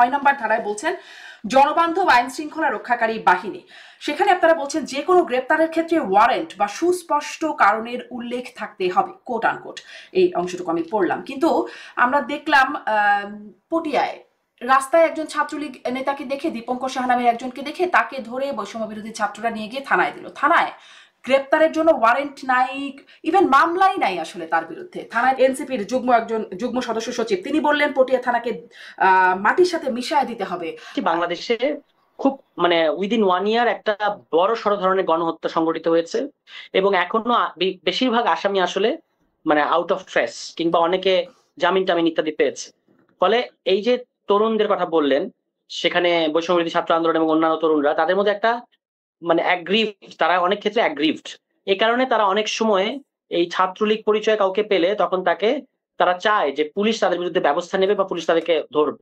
6 নম্বর ধারায় বলছেন জনবান্ধব আইন শৃঙ্খলা রক্ষাকারী বাহিনী। সেখানে আপনারা বলছেন যে কোনো গ্রেপ্তারের ক্ষেত্রে ওয়ারেন্ট বা সুস্পষ্ট কারণের উল্লেখ থাকতে হবে, কোট আনকোট। এই অংশটুকু আমি পড়লাম, কিন্তু আমরা দেখলাম পটিয়ায় রাস্তায় একজন ছাত্রলীগ নেতাকে দেখে, দীপঙ্কর সাহা নামের একজনকে দেখে তাকে ধরে বৈষম্য বিরোধী ছাত্ররা নিয়ে গিয়ে থানায় দিল। থানায় গ্রেপ্তারের জন্য ওয়ারেন্ট নাই, ইভেন মামলাই নাই আসলে তার বিরুদ্ধে। থানায় এনসিপির যুগ্ম সদস্য সচিব তিনি বললেন পটিয়া থানাকে মাটির সাথে মিশায় দিতে হবে। বাংলাদেশে খুব মানে উইদিন 1 ইয়ার একটা বড় সড় ধরনের গণহত্যা সংঘটিত হয়েছে এবং এখনো বেশিরভাগ আসামি আসলে মানে আউট অফ ট্রেস কিংবা অনেকে জামিন টামিন ইত্যাদি পেয়েছে। ফলে এই যে তরুণদের কথা বললেন, সেখানে বৈষম্য বিরোধী ছাত্র আন্দোলন এবং অন্যান্য তরুণরা তাদের মধ্যে একটা মানে অ্যাগ্রিভড, তারা অনেক ক্ষেত্রে অ্যাগ্রিভড। এই কারণে তারা অনেক সময় এই ছাত্রলীগ পরিচয় কাউকে পেলে তখন তারা চায় যে পুলিশ তাদের বিরুদ্ধে ব্যবস্থা নেবে বা পুলিশ তাদেরকে ধরবে।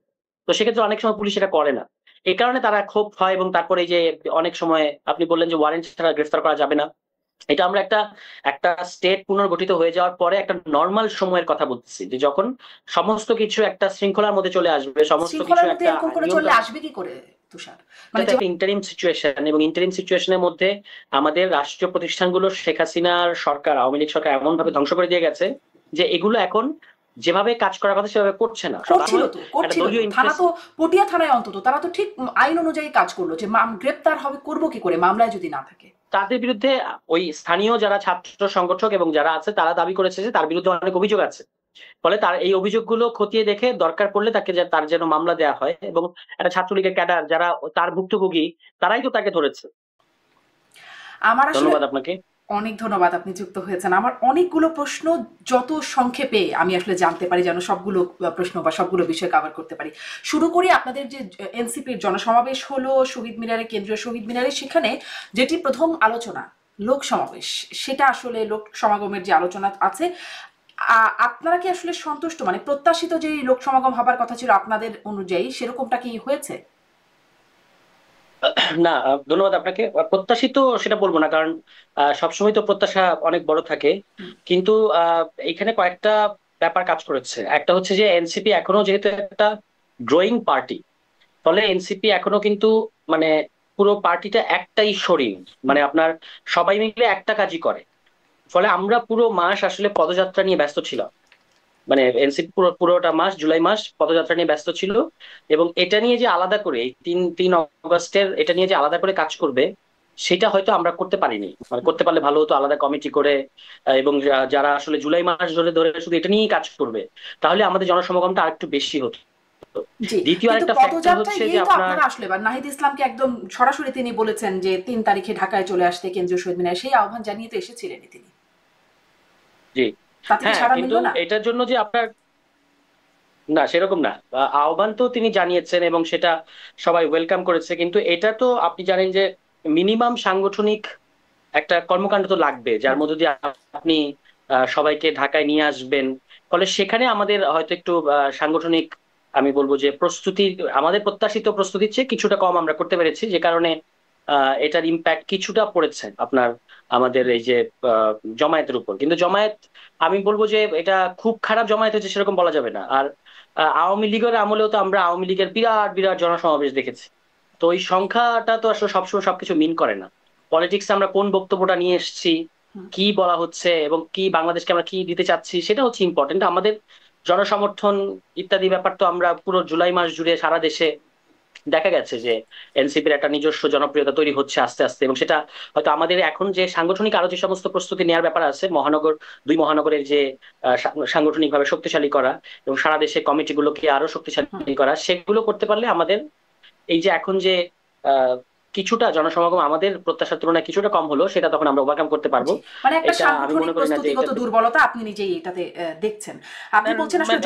তো সেক্ষেত্রে অনেক সময় পুলিশ এটা করে না, এই কারণে তারা ক্ষোভ হয় এবং তারপরে যে অনেক সময় আপনি বললেন যে ওয়ারেন্ট ছাড়া গ্রেফতার করা যাবে না, এটা আমরা একটা স্টেট পুনর্গঠিত হয়ে যাওয়ার পরে একটা নর্মাল সময়ের কথা বলতেছি, যে যখন সমস্ত কিছু একটা শৃঙ্খলার মধ্যে চলে আসবে, সমস্ত কিছু একটা আসবে কি করে তুষার, মানে ইন্টারিম সিচুয়েশন। এবং ইন্টারিম সিচুয়েশনের মধ্যে আমাদের রাষ্ট্রীয় প্রতিষ্ঠানগুলো শেখ হাসিনার সরকার, আওয়ামী লীগ সরকার এমন ভাবে ধ্বংস করে দিয়ে গেছে যে এগুলো এখন যেভাবে কাজ করার কথা সেভাবে করছে না। থানা তো পটিয়া থানায় অন্তত তারা তো ঠিক আইন অনুযায়ী কাজ করলো, যে গ্রেপ্তার হবে করবো কি করে মামলায় যদি না থাকে। তাদের বিরুদ্ধে ওই স্থানীয় যারা ছাত্র সংগঠক এবং যারা আছে তারা দাবি করেছে যে তার বিরুদ্ধে অনেক অভিযোগ আছে। ফলে তার এই অভিযোগগুলো খতিয়ে দেখে দরকার পড়লে তার যেন মামলা দেওয়া হয়। এবং একটা ছাত্রলীগের ক্যাডার যারা তার ভুক্তভোগী তারাই তো তাকে ধরেছে। ধন্যবাদ আপনাকে, অনেক ধন্যবাদ, আপনি যুক্ত হয়েছেন। আমার অনেকগুলো প্রশ্ন যত সংক্ষেপে আমি আসলে জানতে পারি যেন সবগুলো প্রশ্ন বা সবগুলো বিষয় কভার করতে পারি। শুরু করি আপনাদের যে এনসিপির জনসমাবেশ হলো শহীদ মিনারে, কেন্দ্রীয় শহীদ মিনারে, সেখানে যেটি প্রথম আলোচনা লোক সমাবেশ, সেটা আসলে লোক সমাগমের যে আলোচনা আছে, আপনারা কি আসলে সন্তুষ্ট, মানে প্রত্যাশিত যে লোক সমাগম হবার কথা ছিল আপনাদের অনুযায়ী সেরকমটা কি হয়েছে? না, ধন্যবাদ আপনাকে। প্রত্যাশিত সেটা বলবো না, কারণ সবসময় তো প্রত্যাশা অনেক বড় থাকে, কিন্তু এখানে কয়েকটা ব্যাপার কাজ করেছে। একটা হচ্ছে যে এনসিপি এখনো যেহেতু একটা গ্রোয়িং পার্টি, ফলে এনসিপি এখনো কিন্তু মানে পুরো পার্টিটা একটাই শরীর, মানে আপনার সবাই মিলে একটা কাজই করে। ফলে আমরা পুরো মাস আসলে পদযাত্রা নিয়ে ব্যস্ত ছিলাম, মানে এনসিপি পুরোটা মাস, জুলাই মাস পদযাত্রা নিয়ে ব্যস্ত ছিল। এবং এটা নিয়ে যে আলাদা করে এই 3 অগস্টের এটা নিয়ে যে আলাদা করে কাজ করবে, সেটা হয়তো আমরা করতে পারিনি। মানে করতে পারলে ভালো হতো, আলাদা কমিটি করে। এবং যারা আসলে জুলাই মাস ধরে ধরে শুধু এটা নিয়েই কাজ করবে, তাহলে আমাদের জনসমাগমটা আরেকটু বেশি হতো। দ্বিতীয় আরেকটা ফ্যাক্টর হচ্ছে যে আপনারা আসলে নাহিদ ইসলামকে একদম সরাসরি তিনি বলেছেন যে 3 তারিখে ঢাকায় চলে আসতে কেন্দ্রীয় শহীদ মিনারে, সেই আহ্বান জানিয়ে তো এসেছিলেন তিনি। জি হ্যাঁ, কিন্তু এটার জন্য যে আপনার না সেরকম না, আহ্বান তো তিনি জানিয়েছেন এবং সেটা সবাই ওয়েলকাম করেছে, কিন্তু এটা তো আপনি জানেন যে মিনিমাম সাংগঠনিক একটা কর্মকাণ্ড তো লাগবে, যার মধ্যে দিয়ে আপনি সবাইকে ঢাকায় নিয়ে আসবেন। ফলে সেখানে আমাদের হয়তো একটু সাংগঠনিক, আমি বলবো যে প্রস্তুতি, আমাদের প্রত্যাশিত প্রস্তুতির চেয়ে কিছুটা কম আমরা করতে পেরেছি, যে কারণে এটার ইম্প্যাক্ট কিছুটা পড়েছে আপনার আমাদের এই যে জমায়েতের উপর। কিন্তু জমায়েত, আমি বলবো যে এটা খুব খারাপ জমায়েত হচ্ছে সেরকম বলা যাবে না। আর আওয়ামী লীগের আমলেও তো আমরা আওয়ামী লীগের বিরাট বিরাট জনসমাবেশ দেখেছি। তো ওই সংখ্যাটা তো আসলে সবসময় সবকিছু মিন করে না। পলিটিক্স আমরা কোন বক্তব্যটা নিয়ে এসেছি, কি বলা হচ্ছে এবং কি বাংলাদেশকে আমরা কি দিতে চাচ্ছি, সেটা হচ্ছে ইম্পর্টেন্ট। আমাদের জনসমর্থন ইত্যাদি ব্যাপার তো আমরা পুরো জুলাই মাস জুড়ে সারা দেশে দেখা গেছে যে এনসিপির একটা নিজস্ব জনপ্রিয়তা তৈরি হচ্ছে আস্তে আস্তে। এবং সেটা হয়তো আমাদের এখন যে সাংগঠনিক আরো যে সমস্ত প্রস্তুতি নেওয়ার ব্যাপার আছে, দুই মহানগরের যে সাংগঠনিক ভাবে শক্তিশালী করা এবং সারা দেশে কমিটিগুলোকে আরো শক্তিশালী করা, সেগুলো করতে পারলে আমাদের এই যে এখন যে কিছুটা জনসমাগম আমাদের প্রত্যাশার তুলনায় কিছুটা কম হলো, সেটা তখন আমরা ওভারকাম করতে পারবো। মানে একটা সাংগঠনিক প্রস্তুতিগত দুর্বলতা আপনি নিজেই এটাতে দেখছেন। আপনি বলছেন আসলে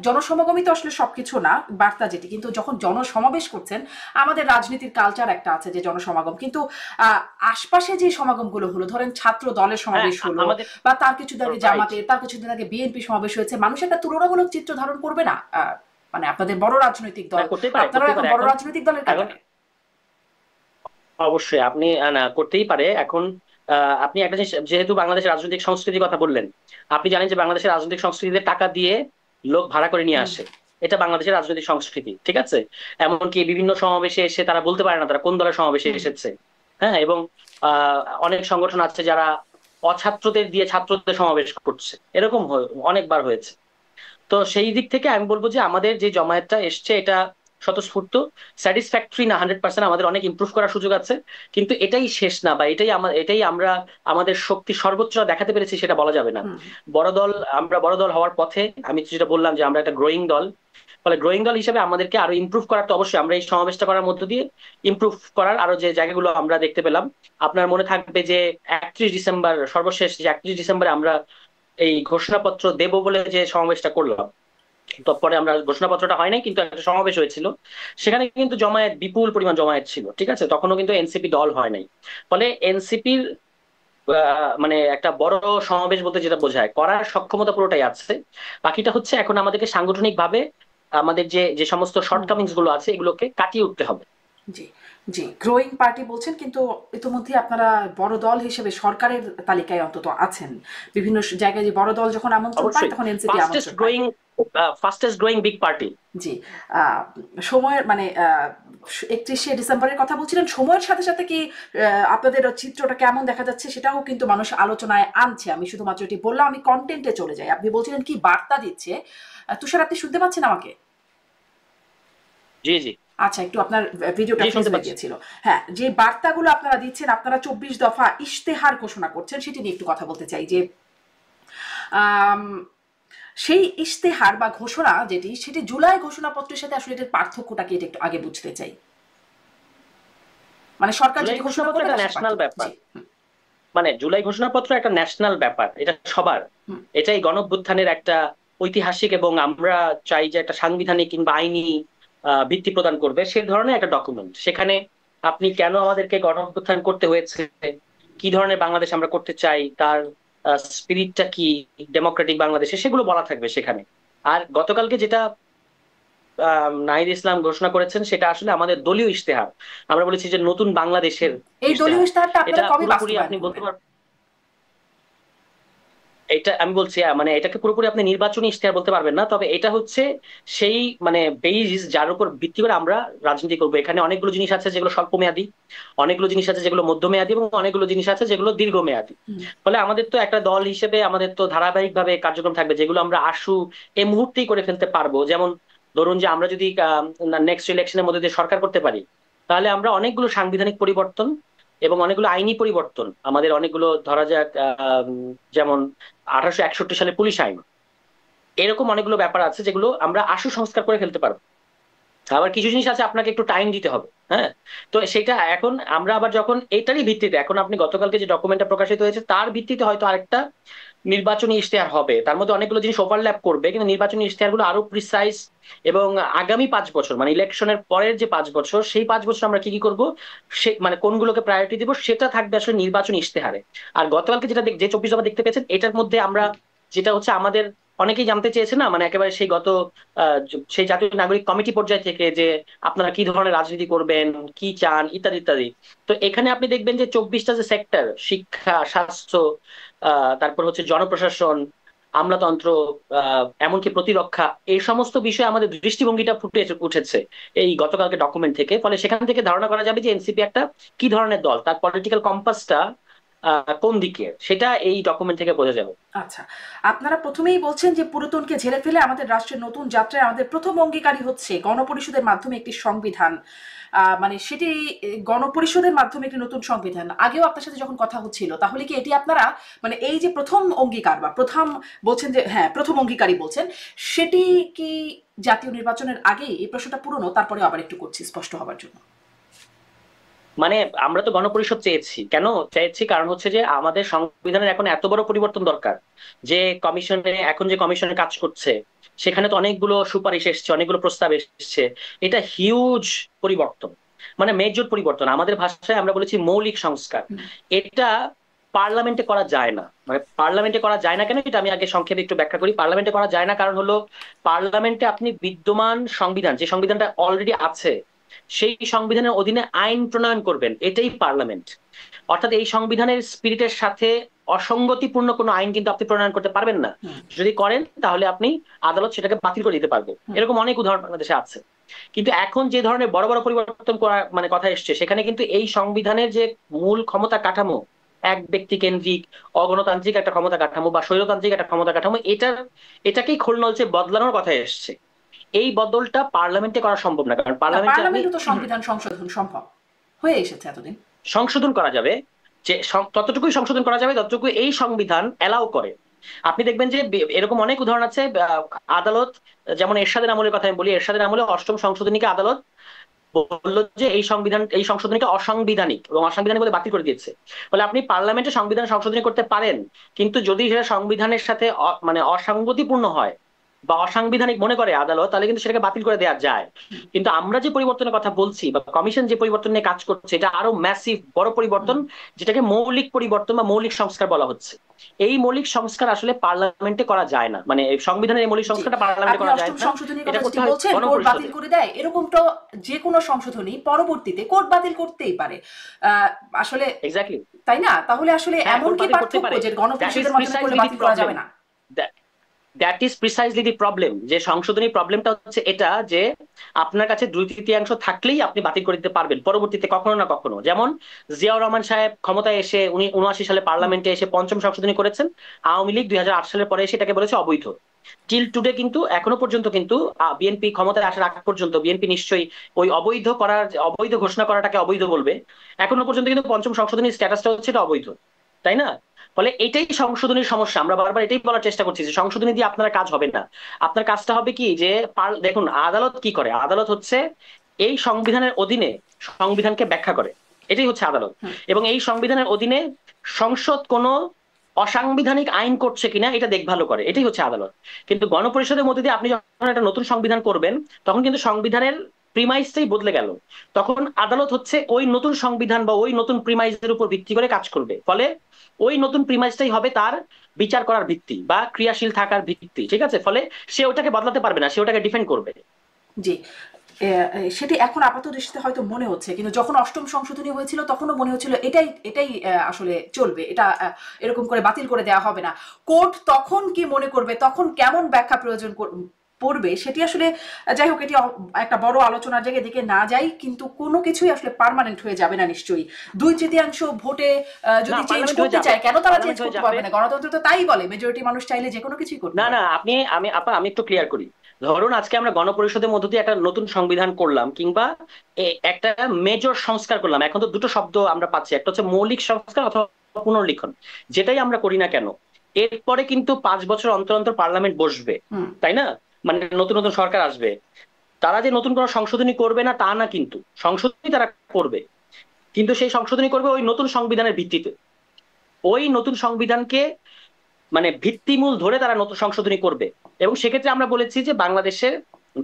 জনসমাগমই তো আসলে সবকিছু না, বার্তা যেটি, কিন্তু যখন জনসমাবেশ করছেন, আমাদের রাজনীতির কালচার একটা আছে যে জনসমাগম, কিন্তু আশপাশে যে সমাগমগুলো হলো, ধরেন ছাত্র দলের সমাবেশ হলো বা তার কিছুদিন আগে জামাতের, তার কিছুদিন আগে বিএনপি সমাবেশ হয়েছে, মানুষ একটা তুলনামূলক চিত্র ধারণ করবে না? মানে আপনাদের বড় রাজনৈতিক দল, আপনারা এখন বড় রাজনৈতিক দলের কারণে অবশ্যই আপনি না করতেই পারে। এখন আপনি একটা জিনিস, যেহেতু বাংলাদেশের রাজনৈতিক সংস্কৃতির কথা বললেন, আপনি জানেন যে বাংলাদেশের রাজনৈতিক সংস্কৃতিতে টাকা দিয়ে লোক ভাড়া করে নিয়ে আসে। এটা বাংলাদেশের রাজনৈতিক সংস্কৃতি, ঠিক আছে? এমনকি বিভিন্ন সমাবেশে এসে তারা বলতে পারে না তারা কোন দলের সমাবেশে এসেছে। হ্যাঁ, এবং অনেক সংগঠন আছে যারা অছাত্রদের দিয়ে ছাত্রদের সমাবেশ করছে, এরকম অনেকবার হয়েছে। তো সেই দিক থেকে আমি বলবো যে আমাদের যে জমায়েতটা এসছে এটা স্বতঃস্ফূর্ত, স্যাটিসফ্যাক্টরি না 100%, আমাদের অনেক ইমপ্রুভ করার সুযোগ আছে। কিন্তু এটাই শেষ না, বা এটাই আমরা আমাদের শক্তি সর্বোচ্চ দেখাতে পেরেছি সেটা বলা যাবে না। বড় দল, আমরা বড় দল হওয়ার পথে, আমি যেটা বললাম যে আমরা একটা গ্রোয়িং দল, ফলে গ্রোয়িং দল হিসেবে আমাদেরকে আরো ইমপ্রুভ করার তো অবশ্যই, আমরা এই সমাবেশটা করার মধ্য দিয়ে ইমপ্রুভ করার আরো যে জায়গাগুলো আমরা দেখতে পেলাম। আপনার মনে থাকবে যে 31 ডিসেম্বর, সর্বশেষ যে 31 ডিসেম্বরে আমরা এই ঘোষণাপত্র দেব বলে যে সমাবেশটা করলাম, তো পরে আমরা ঘোষণাপত্রটা হয় নাই, কিন্তু একটা সমাবেশ হয়েছিল, সেখানে কিন্তু জমায়েত, বিপুল পরিমাণ জমায়েত ছিল, ঠিক আছে? তখনও কিন্তু এনসিপি দল হয় নাই। ফলে এনসিপির মানে একটা বড় সমাবেশ বলতে যেটা বোঝায়, করার সক্ষমতা পুরোটাই আছে। বাকিটা হচ্ছে এখন আমাদেরকে সাংগঠনিক ভাবে আমাদের যে যে সমস্ত শর্টকামিংস গুলো আছে এগুলোকে কাটিয়ে উঠতে হবে। জি জি, গ্রোয়িং পার্টি বলছেন, কিন্তু ইতিমধ্যে আপনারা বড় দল হিসেবে সরকারের তালিকায় অন্তত আছেন। বিভিন্ন জায়গায় যে বড় দল যখন আমন্ত্রণ পায় তখন এনসিপি আমন্ত্রণ পায়। Fastest growing big party. জি, সময়ের মানে 31শে ডিসেম্বরের কথা বলছিলেন, সময়ের সাথে সাথে কি আপনাদের চিত্রটা কেমন দেখা যাচ্ছে সেটাও কিন্তু মানুষ আলোচনায় আনছে। আমি শুধুমাত্র এটি বললাম, আমি কন্টেন্টে চলে যাই। আপনি বলছিলেন কি বার্তা দিচ্ছে। তুষার, আপনি শুনতে পাচ্ছেন আমাকে? জি জি, আচ্ছা, একটু আপনার ভিডিওটা ফ্রিজ হয়ে গিয়েছিল। হ্যাঁ, যে বার্তাগুলো আপনারা দিচ্ছেন, আপনারা 24 দফা ইশতেহার ঘোষণা করছেন, সেটি নিয়ে একটু কথা বলতে চাই। যে সেই ইশতেহার বা ঘোষণা যেটি, সেটি জুলাই ঘোষণাপত্রের সাথে আসলে এটার পার্থক্যটা কি, এটা একটু আগে বুঝতে চাই। মানে সরকার যেটি ঘোষণা করবে একটা ন্যাশনাল ব্যাপার, মানে জুলাই ঘোষণাপত্র একটা ন্যাশনাল ব্যাপার, এটা সবার, এটাই গণঅভ্যুত্থানের একটা ঐতিহাসিক এবং আমরা চাই যে একটা সাংবিধানিক কিংবা আইনি ভিত্তি প্রদান করবে সে ধরনের একটা ডকুমেন্ট। সেখানে আপনি কেন আমাদেরকে গণঅভ্যুত্থান করতে হয়েছে, কি ধরনের বাংলাদেশ আমরা করতে চাই, তার স্পিরিটটা কি ডেমোক্রেটিক বাংলাদেশে, সেগুলো বলা থাকবে সেখানে। আর গতকালকে যেটা নাহিদ ইসলাম ঘোষণা করেছেন সেটা আসলে আমাদের দলীয় ইশতেহার। আমরা বলেছি যে নতুন বাংলাদেশের এই দলীয় ইশতেহারটা এটা আপনারা কবে পুরোপুরি বাস্তবায়ন আপনি বলতে করবেন? পারবেন, এটা আমি বলছি মানে এটাকে পুরোপুরি আপনি নির্বাচনী ইশতেহার বলতে পারবেন না, তবে এটা হচ্ছে সেই মানে বেইস যার উপর ভিত্তি করে আমরা রাজনীতি করবো। এখানে অনেকগুলো জিনিস আছে যেগুলো স্বল্প মেয়াদী, অনেকগুলো জিনিস আছে যেগুলো মধ্যমেয়াদী, এবং অনেকগুলো জিনিস আছে যেগুলো দীর্ঘমেয়াদী। ফলে আমাদের তো একটা দল হিসেবে আমাদের তো ধারাবাহিক ভাবে কার্যক্রম থাকবে, যেগুলো আমরা আশু এই মুহূর্তেই করে ফেলতে পারবো। যেমন ধরুন যে আমরা যদি নেক্সট ইলেকশনের মধ্যে দিয়ে সরকার করতে পারি, তাহলে আমরা অনেকগুলো সাংবিধানিক পরিবর্তন এবং অনেকগুলো আইনি পরিবর্তন, আমাদের অনেকগুলো ধরা যাক যেমন 1861 সালে পুলিশ আইন, এরকম অনেকগুলো ব্যাপার আছে যেগুলো আমরা আশু সংস্কার করে ফেলতে পারবো। আবার কিছু জিনিস আছে আপনাকে একটু টাইম দিতে হবে। হ্যাঁ, তো সেটা এখন আমরা আবার যখন এটারই ভিত্তিতে, এখন আপনি গতকালকে যে ডকুমেন্টটা প্রকাশিত হয়েছে তার ভিত্তিতে হয়তো আরেকটা নির্বাচনী ইশতেহার হবে, তার মধ্যে অনেকগুলো জিনিস ওভারল্যাপ করবে, কিন্তু নির্বাচনী ইশতেহারগুলো আরো প্রিসাইজ। এবং আগামী 5 বছর মানে ইলেকশনের পরের যে 5 বছর, সেই 5 বছর আমরা কি কি করবো, সে মানে কোনগুলোকে প্রায়োরিটি দিব, সেটা থাকবে আসলে নির্বাচনী ইশতেহারে। আর গতকালকে যেটা যে 24 দফা দেখতে পেয়েছেন, এটার মধ্যে আমরা যেটা হচ্ছে আমাদের অনেকেই জানতে চেয়েছে না, মানে একেবারে সেই সেই জাতীয় নাগরিক কমিটি পর্যায় থেকে যে আপনারা কি ধরনের রাজনীতি করবেন, কি চান, ইত্যাদি ইত্যাদি। তো এখানে আপনি দেখবেন যে 24টা যে সেক্টর, শিক্ষা, স্বাস্থ্য, তারপর হচ্ছে জনপ্রশাসন, আমলাতন্ত্র, এমনকি প্রতিরক্ষা, এই সমস্ত বিষয়ে আমাদের দৃষ্টিভঙ্গিটা ফুটে উঠেছে এই গতকালকে ডকুমেন্ট থেকে। ফলে সেখান থেকে ধারণা করা যাবে যে এনসিপি একটা কি ধরনের দল, তার পলিটিক্যাল কম্পাসটা কোন দিকে, সেটা এই ডকুমেন্ট থেকে বোঝা যাবে। আচ্ছা, আপনারা প্রথমেই বলছেন যে পুরাতনকে ঝেড়ে ফেলে আমাদের রাষ্ট্রের নতুন যাত্রায় আমাদের প্রথম অঙ্গীকারই হচ্ছে গণপরিষদের মাধ্যমে একটি সংবিধান। মানে সেটি গণপরিষদের মাধ্যমে একটি নতুন সংবিধান। আগেও আপনার সাথে যখন কথা হচ্ছিল, তাহলে কি এটি আপনারা মানে এই যে প্রথম অঙ্গীকার বা প্রথম বলছেন যে হ্যাঁ প্রথম অঙ্গীকারই বলছেন, সেটি কি জাতীয় নির্বাচনের আগেই? এই প্রশ্নটা পুরনো, তারপরে আবার একটু করছি স্পষ্ট হবার জন্য। মানে আমরা তো গণপরিষদ চেয়েছি, কেন চেয়েছি, কারণ হচ্ছে যে আমাদের সংবিধানের এখন এত বড় পরিবর্তন দরকার। যে কমিশনে এখন যে কমিশনে কাজ করছে, সেখানে তো অনেকগুলো সুপারিশ এসছে, অনেকগুলো প্রস্তাব এসছে, এটা হিউজ পরিবর্তন, মানে মেজর পরিবর্তন। আমাদের ভাষায় আমরা বলেছি মৌলিক সংস্কার। এটা পার্লামেন্টে করা যায় না। মানে পার্লামেন্টে করা যায় না কেন, এটা আমি আগে সংক্ষেপে একটু ব্যাখ্যা করি। পার্লামেন্টে করা যায় না কারণ হলো, পার্লামেন্টে আপনি বিদ্যমান সংবিধান, যে সংবিধানটা অলরেডি আছে, সেই সংবিধানের অধীনে আইন প্রণয়ন করবেন, এটাই পার্লামেন্ট। অর্থাৎ এই সংবিধানের স্পিরিটের সাথে অসঙ্গতিপূর্ণ কোনো আইন কিন্তু আপনি প্রণয়ন করতে পারবেন না। যদি করেন তাহলে আপনি আদালত সেটাকে বাতিল করে দিতে পারবে। এরকম অনেক উদাহরণ বাংলাদেশে আছে। কিন্তু এখন যে ধরনের বড় বড় পরিবর্তন করা মানে কথা এসছে, সেখানে কিন্তু এই সংবিধানের যে মূল ক্ষমতা কাঠামো, এক ব্যক্তি কেন্দ্রিক অগণতান্ত্রিক একটা ক্ষমতা কাঠামো বা স্বৈরতান্ত্রিক একটা ক্ষমতা কাঠামো, এটাকেই খোলনলচে বদলানোর কথা এসছে। এই বদলটা পার্লামেন্টে করা সম্ভব না, কারণ পার্লামেন্টে তো সংবিধান সংশোধন সম্ভব হয়ে এসেছে এতদিন। সংশোধন করা যাবে, যে ততটুকুই সংশোধন করা যাবে ততটুকু এই সংবিধান এলাও করে। আপনি দেখবেন যে এরকম অনেক উদাহরণ আছে। আদালত, যেমন এরশাদের আমলের কথা আমি বলি, এরশাদের আমলে অষ্টম সংশোধনীকে আদালত বললো যে এই সংশোধনীটা অসাংবিধানিক, এবং অসাংবিধানিক বলে বাতিল করে দিয়েছে। ফলে আপনি পার্লামেন্টে সংবিধান সংশোধনী করতে পারেন, কিন্তু যদি সেটা সংবিধানের সাথে মানে অসঙ্গতিপূর্ণ হয় বা অসাংবিধানিক মনে করে আদালত, তাহলে কিন্তু সেটাকে বাতিল করে দেওয়া যায়। কিন্তু আমরা যে পরিবর্তনের কথা বলছি বা কমিশন যে পরিবর্তন নিয়ে কাজ করছে, এটা আরো ম্যাসিভ বড় পরিবর্তন, যেটাকে মৌলিক পরিবর্তন বা মৌলিক সংস্কার বলা হচ্ছে। এই মৌলিক সংস্কার আসলে পার্লামেন্টে করা যায় না, মানে সংবিধানের এই মৌলিক সংস্কারটা পার্লামেন্টে করা যায় না। এটা করতে হয় কোর্ট বাতিল করে দেয়, এরকম তো যে কোনো সংশোধনী পরবর্তীতে কোর্ট বাতিল করতেই পারে আসলে। এক্স্যাক্টলি, তাই না? তাহলে আসলে এমন কি পার্থক্য যে গণপরিষদের মাধ্যমে করলে বাতিল করা যাবে না? That is precisely the problem. যে সংশোধনী প্রবলেমটা হচ্ছে এটা, যে আপনার কাছে 2/3 থাকলেই আপনি বাতিল করে দিতে পারবেন পরবর্তীতে কখনো না কখনো। যেমন জিয়াউর রহমান সাহেব ক্ষমতায় এসে উনি 79 সালে পার্লামেন্টে এসে পঞ্চম সংশোধনী করেছেন। আওয়ামী লীগ 2008 সালের পরে এসে এটাকে বলেছে অবৈধ। টিল টুডে কিন্তু এখনো পর্যন্ত কিন্তু বিএনপি ক্ষমতায় আসার আগ পর্যন্ত বিএনপি নিশ্চয়ই ওই অবৈধ ঘোষণা করাটাকে অবৈধ বলবে। এখনো পর্যন্ত কিন্তু পঞ্চম সংশোধনীর স্ট্যাটাসটা হচ্ছে এটা অবৈধ, তাই না? ফলে এটাই সংশোধনীর সমস্যা। আমরা বারবার এটাই বলার চেষ্টা করছি যে সংশোধনী দিয়ে আপনার কাজ হবে না। আপনার কাজটা হবে কি, যে দেখুন আদালত কি করে। আদালত হচ্ছে এই সংবিধানের অধীনে সংবিধানকে ব্যাখ্যা করে, এটাই হচ্ছে আদালত। এবং এই সংবিধানের অধীনে সংসদ কোনো অসাংবিধানিক আইন করছে কিনা এটা দেখভাল করে, এটাই হচ্ছে আদালত। কিন্তু গণপরিষদের মধ্যে দিয়ে আপনি যখন একটা নতুন সংবিধান করবেন, তখন কিন্তু সংবিধানের প্রিমাইসটাই বদলে গেল। তখন আদালত হচ্ছে ওই নতুন সংবিধান বা ওই নতুন প্রিমাইসের উপর ভিত্তি করে কাজ করবে। ফলে ওই নতুন প্রিমাইসটাই হবে তার বিচার করার ভিত্তি বা ক্রিয়াশীল থাকার ভিত্তি, ঠিক আছে? ফলে সে ওটাকে বদলাতে পারবে না, সে ওটাকে ডিফেন্ড করবে। জি, সেটি এখন আপাত দৃষ্টিতে হয়তো মনে হচ্ছে, কিন্তু যখন অষ্টম সংশোধনী হয়েছিল তখনও মনে হচ্ছিল এটাই আসলে চলবে, এটা এরকম করে বাতিল করে দেওয়া হবে না। কোর্ট তখন কি মনে করবে, তখন কেমন ব্যাখ্যা প্রয়োজন পড়বে, সেটি আসলে যাই হোক, এটি একটা বড় আলোচনার জায়গায় দিকে না যাই, কিন্তু কোনো কিছুই আসলে পার্মানেন্ট হয়ে যাবে না নিশ্চয়ই। 2/3 ভোটে যদি চেঞ্জ করতে চায়, কেন তারা চেঞ্জ করতে পারবে না? গণতন্ত্র তো তাই বলে, মেজরিটি মানুষ চাইলে যে কোনো কিছুই করতে পারে। না, আমি একটু ক্লিয়ার করি। ধরুন আজকে আমরা গণপরিষদের মধ্য দিয়ে একটা নতুন সংবিধান করলাম, কিংবা একটা মেজর সংস্কার করলাম। এখন তো দুটো শব্দ আমরা পাচ্ছি, একটা হচ্ছে মৌলিক সংস্কার অথবা পুনর্লিখন। যেটাই আমরা করি না কেন, এরপরে কিন্তু 5 বছর অন্তর অন্তর পার্লামেন্ট বসবে, তাই না? মানে নতুন নতুন সরকার আসবে। তারা যে নতুন কোনো সংশোধনী করবে না তা না, কিন্তু সংশোধনী তারা করবে, কিন্তু সেই সংশোধনী করবে ওই নতুন সংবিধানের ভিত্তিতে। ওই নতুন সংবিধানকে মানে ভিত্তিমূল ধরে তারা নতুন সংশোধনী করবে। এবং সেক্ষেত্রে আমরা বলেছি যে বাংলাদেশের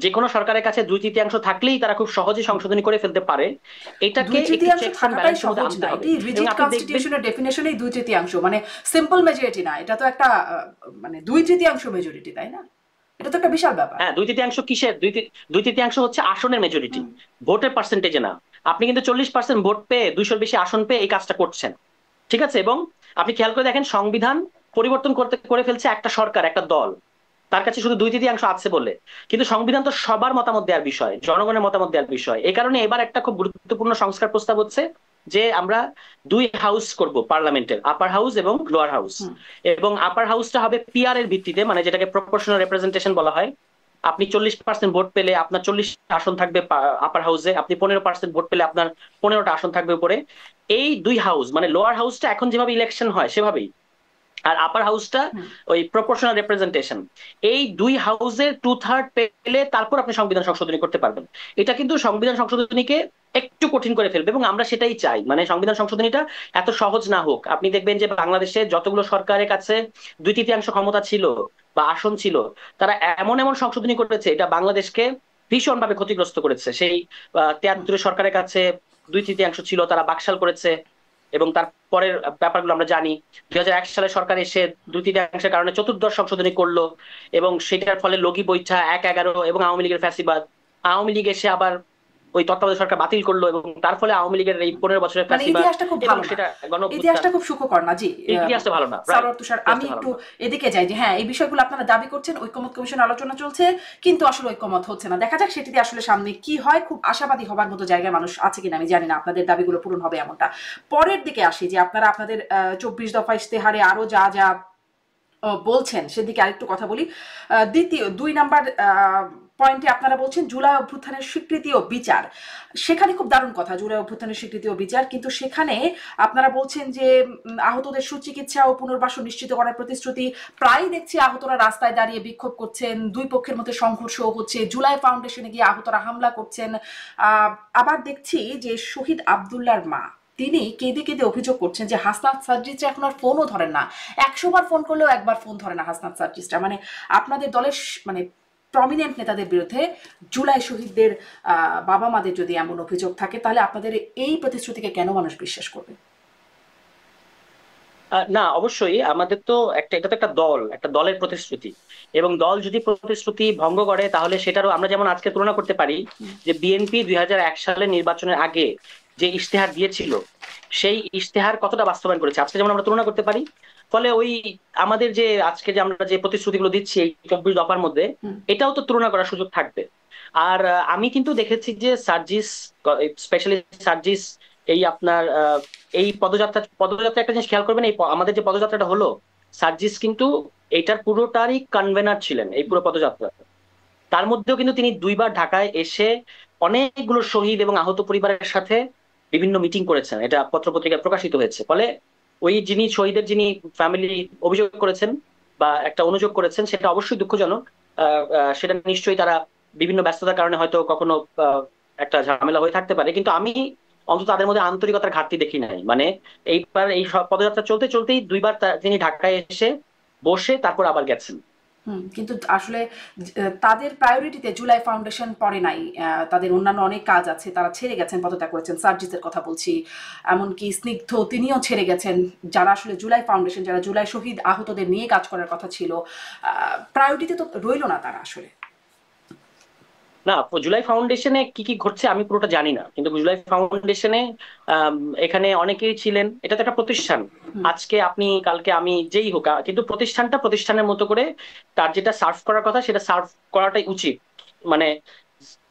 যে কোনো সরকারের কাছে 2/3 থাকলেই তারা খুব সহজে সংশোধনী করে ফেলতে পারে। এটাকে ডেফিনেশনই 2/3, মানে সিম্পল মেজরিটি না, এটা তো একটা মানে 2/3 মেজরিটি, তাই না? এটা তো একটা বিশাল ব্যাপার। হ্যাঁ, 2/3 কিসের? 2/3 হচ্ছে আসনের মেজরিটি, ভোটের পার্সেন্টেজে না। আপনি কিন্তু 40% ভোট পেয়ে 200-র বেশি আসন পেয়ে এই কাজটা করছেন, ঠিক আছে? এবং আপনি খেয়াল করে দেখেন, সংবিধান পরিবর্তন করে ফেলছে একটা সরকার, একটা দল, তার কাছে শুধু 2/3 আছে বলে। কিন্তু সংবিধান তো সবার মতামত দেওয়ার বিষয়, জনগণের মতামত দেওয়ার বিষয়। এই কারণে এবার একটা খুব গুরুত্বপূর্ণ সংস্কার প্রস্তাব হচ্ছে যে আমরা 2 হাউস করব পার্লামেন্টের, আপার হাউস এবং লোয়ার হাউস। এবং আপার হাউসটা হবে পিআর এর ভিত্তিতে, মানে যেটাকে প্রপোর্শনাল রিপ্রেজেন্টেশন বলা হয়। আপনি 40% ভোট পেলে আপনার 40 আসন থাকবে আপার হাউসে, আপনি 15% ভোট পেলে আপনার 15টা আসন থাকবে উপরে। এই 2 হাউস, মানে লোয়ার হাউসটা এখন যেভাবে ইলেকশন হয় সেভাবেই, আর আপার হাউসটা ওই প্রপোর্শনাল রিপ্রেজেন্টেশন। এই 2 হাউসের 2/3 পেলে তারপর আপনি সংবিধান সংশোধনী করতে পারবেন। এটা কিন্তু সংবিধান সংশোধনীকে একটু কঠিন করে ফেলবে, এবং আমরা সেটাই চাই। মানে সংবিধান সংশোধনীটা এত সহজ না হোক। আপনি দেখবেন যে বাংলাদেশে যতগুলো সরকারের কাছে 2/3 ক্ষমতা ছিল বা আসন ছিল, তারা এমন এমন সংশোধনী করেছে এটা বাংলাদেশকে ভীষণভাবে ক্ষতিগ্রস্ত করেছে। সেই 73 সরকারের কাছে 2/3 ছিল, তারা বাকশাল করেছে। এবং তারপরের ব্যাপারগুলো আমরা জানি। 2001 সালে সরকার এসে 2/3 কারণে 14th সংশোধনী করলো, এবং সেটার ফলে লগি বৈঠা 1-11 এবং আওয়ামী লীগের ফ্যাসিবাদ। আওয়ামী লীগ এসে আবার ওই তত্ত্বাবধায়ক সরকার বাতিল করলো এবং তার ফলে আওয়ামী লীগের এই 15 বছরের ইতিহাসটা খুব ভালো না, সেটা ইতিহাসটা খুব সুখকর না। জি ইতিহাসটা ভালো না, সারোয়ার তুষার, আমি একটু এদিকে যাই যে হ্যাঁ এই বিষয়গুলো আপনারা দাবি করছেন, ঐকমত্য কমিশন আলোচনা চলছে, কিন্তু আসলে ঐকমত হচ্ছে না। দেখা যাক সেটিতে আসলে সামনে কি হয়। খুব আশাবাদী হবার মতো জায়গায় মানুষ আছে কিনা আমি জানি না, আপনাদের দাবিগুলো পূরণ হবে এমনটা। পরের দিকে আসি যে আপনারা আপনাদের 24 দফা ইশতেহারে আরো যা যা বলছেন সেদিকে আরেকটু কথা বলি। দ্বিতীয় 2 নাম্বার পয়েন্টে আপনারা বলছেন জুলাই অভ্যুত্থানের স্বীকৃতি ও বিচার। সেখানে খুব দারুণ কথা, জুলাই অভ্যুত্থানের স্বীকৃতি ও বিচার, কিন্তু সেখানে আপনারা বলছেন যে আহতদের সুচিকিৎসা ও পুনর্বাসন নিশ্চিত করার প্রতিশ্রুতি। প্রায় দেখছি আহতরা রাস্তায় দাঁড়িয়ে বিক্ষোভ করছেন, দুই পক্ষের মধ্যে সংঘর্ষ হচ্ছে, জুলাই ফাউন্ডেশনে গিয়ে আহতরা হামলা করছেন। আবার দেখছি যে শহীদ আবদুল্লাহর মা তিনি কেঁদে কেঁদে অভিযোগ করছেন যে হাসনাত সার্জিসরা এখন আর ফোনও ধরেন না, 100 বার ফোন করলেও একবার ফোন ধরে না হাসনাত সার্জিসরা। মানে আপনাদের দলের মানে প্রমিনেন্ট নেতাদের বিরুদ্ধে জুলাই শহীদদের বাবা মাদের যদি এমন অভিযোগ থাকে, তাহলে আপনাদের এই প্রতিশ্রুতিকে কেন মানুষ বিশ্বাস করবে? না, অবশ্যই আমাদের তো এটা তো একটা দল, একটা দলের প্রতিশ্রুতি, এবং দল যদি প্রতিশ্রুতি ভঙ্গ করে তাহলে সেটারও আমরা যেমন আজকে তুলনা করতে পারি যে বিএনপি 2001 সালের নির্বাচনের আগে যে ইশতেহার দিয়েছিল সেই ইশতেহার কতটা বাস্তবায়ন করেছে আজকে যেমন আমরা তুলনা করতে পারি। ফলে ওই আমাদের যে আজকে যে আমরা যে প্রতিশ্রুতিগুলো দিচ্ছি এই 24 দফার মধ্যে, এটাও তো তুলনা করার সুযোগ থাকবে। আর আমি কিন্তু দেখেছি যে সার্জিস, স্পেশালি সার্জিস, এই আপনার এই পদযাত্রা একটা জিনিস খেয়াল করবেন, এই আমাদের যে পদযাত্রাটা হলো, সার্জিস কিন্তু এইটার পুরোটারই কনভেনার ছিলেন এই পুরো পদযাত্রা। তার মধ্যেও কিন্তু তিনি 2বার ঢাকায় এসে অনেকগুলো শহীদ এবং আহত পরিবারের সাথে বিভিন্ন মিটিং করেছেন, এটা পত্রপত্রিকায় প্রকাশিত হয়েছে। ফলে ওই যিনি শহীদের যিনি ফ্যামিলি অভিযোগ করেছেন বা একটা অনুযোগ করেছেন, সেটা অবশ্যই দুঃখজনক। সেটা নিশ্চয়ই তারা বিভিন্ন ব্যস্ততার কারণে হয়তো কখনো একটা ঝামেলা হয়ে থাকতে পারে, কিন্তু আমি অন্তত তাদের মধ্যে আন্তরিকতার ঘাটতি দেখি নাই। মানে এইবার এই সব পদযাত্রা চলতে চলতেই 2বার তিনি ঢাকায় এসে বসে তারপর আবার গেছেন। কিন্তু আসলে তাদের প্রায়োরিটিতে জুলাই ফাউন্ডেশন পড়ে নাই, তাদের অন্যান্য অনেক কাজ আছে, তারা ছেড়ে গেছেন, পদত্যাগ করেছেন। সার্জিসের কথা বলছি, এমনকি স্নিগ্ধ তিনিও ছেড়ে গেছেন। যারা আসলে জুলাই ফাউন্ডেশন, যারা জুলাই শহীদ আহতদের নিয়ে কাজ করার কথা ছিল, প্রায়োরিটিতে তো রইল না তারা আসলে। না, জুলাই ফাউন্ডেশনে কি কি ঘটছে আমি পুরোটা জানি না, কিন্তু জুলাই ফাউন্ডেশনে এখানে অনেকেই ছিলেন। এটা তো একটা প্রতিষ্ঠান, আজকে আপনি কালকে আমি যেই হোক, কিন্তু প্রতিষ্ঠানটা প্রতিষ্ঠানের মতো করে তার যেটা সার্ভ করার কথা সেটা সার্ভ করাটাই উচিত। মানে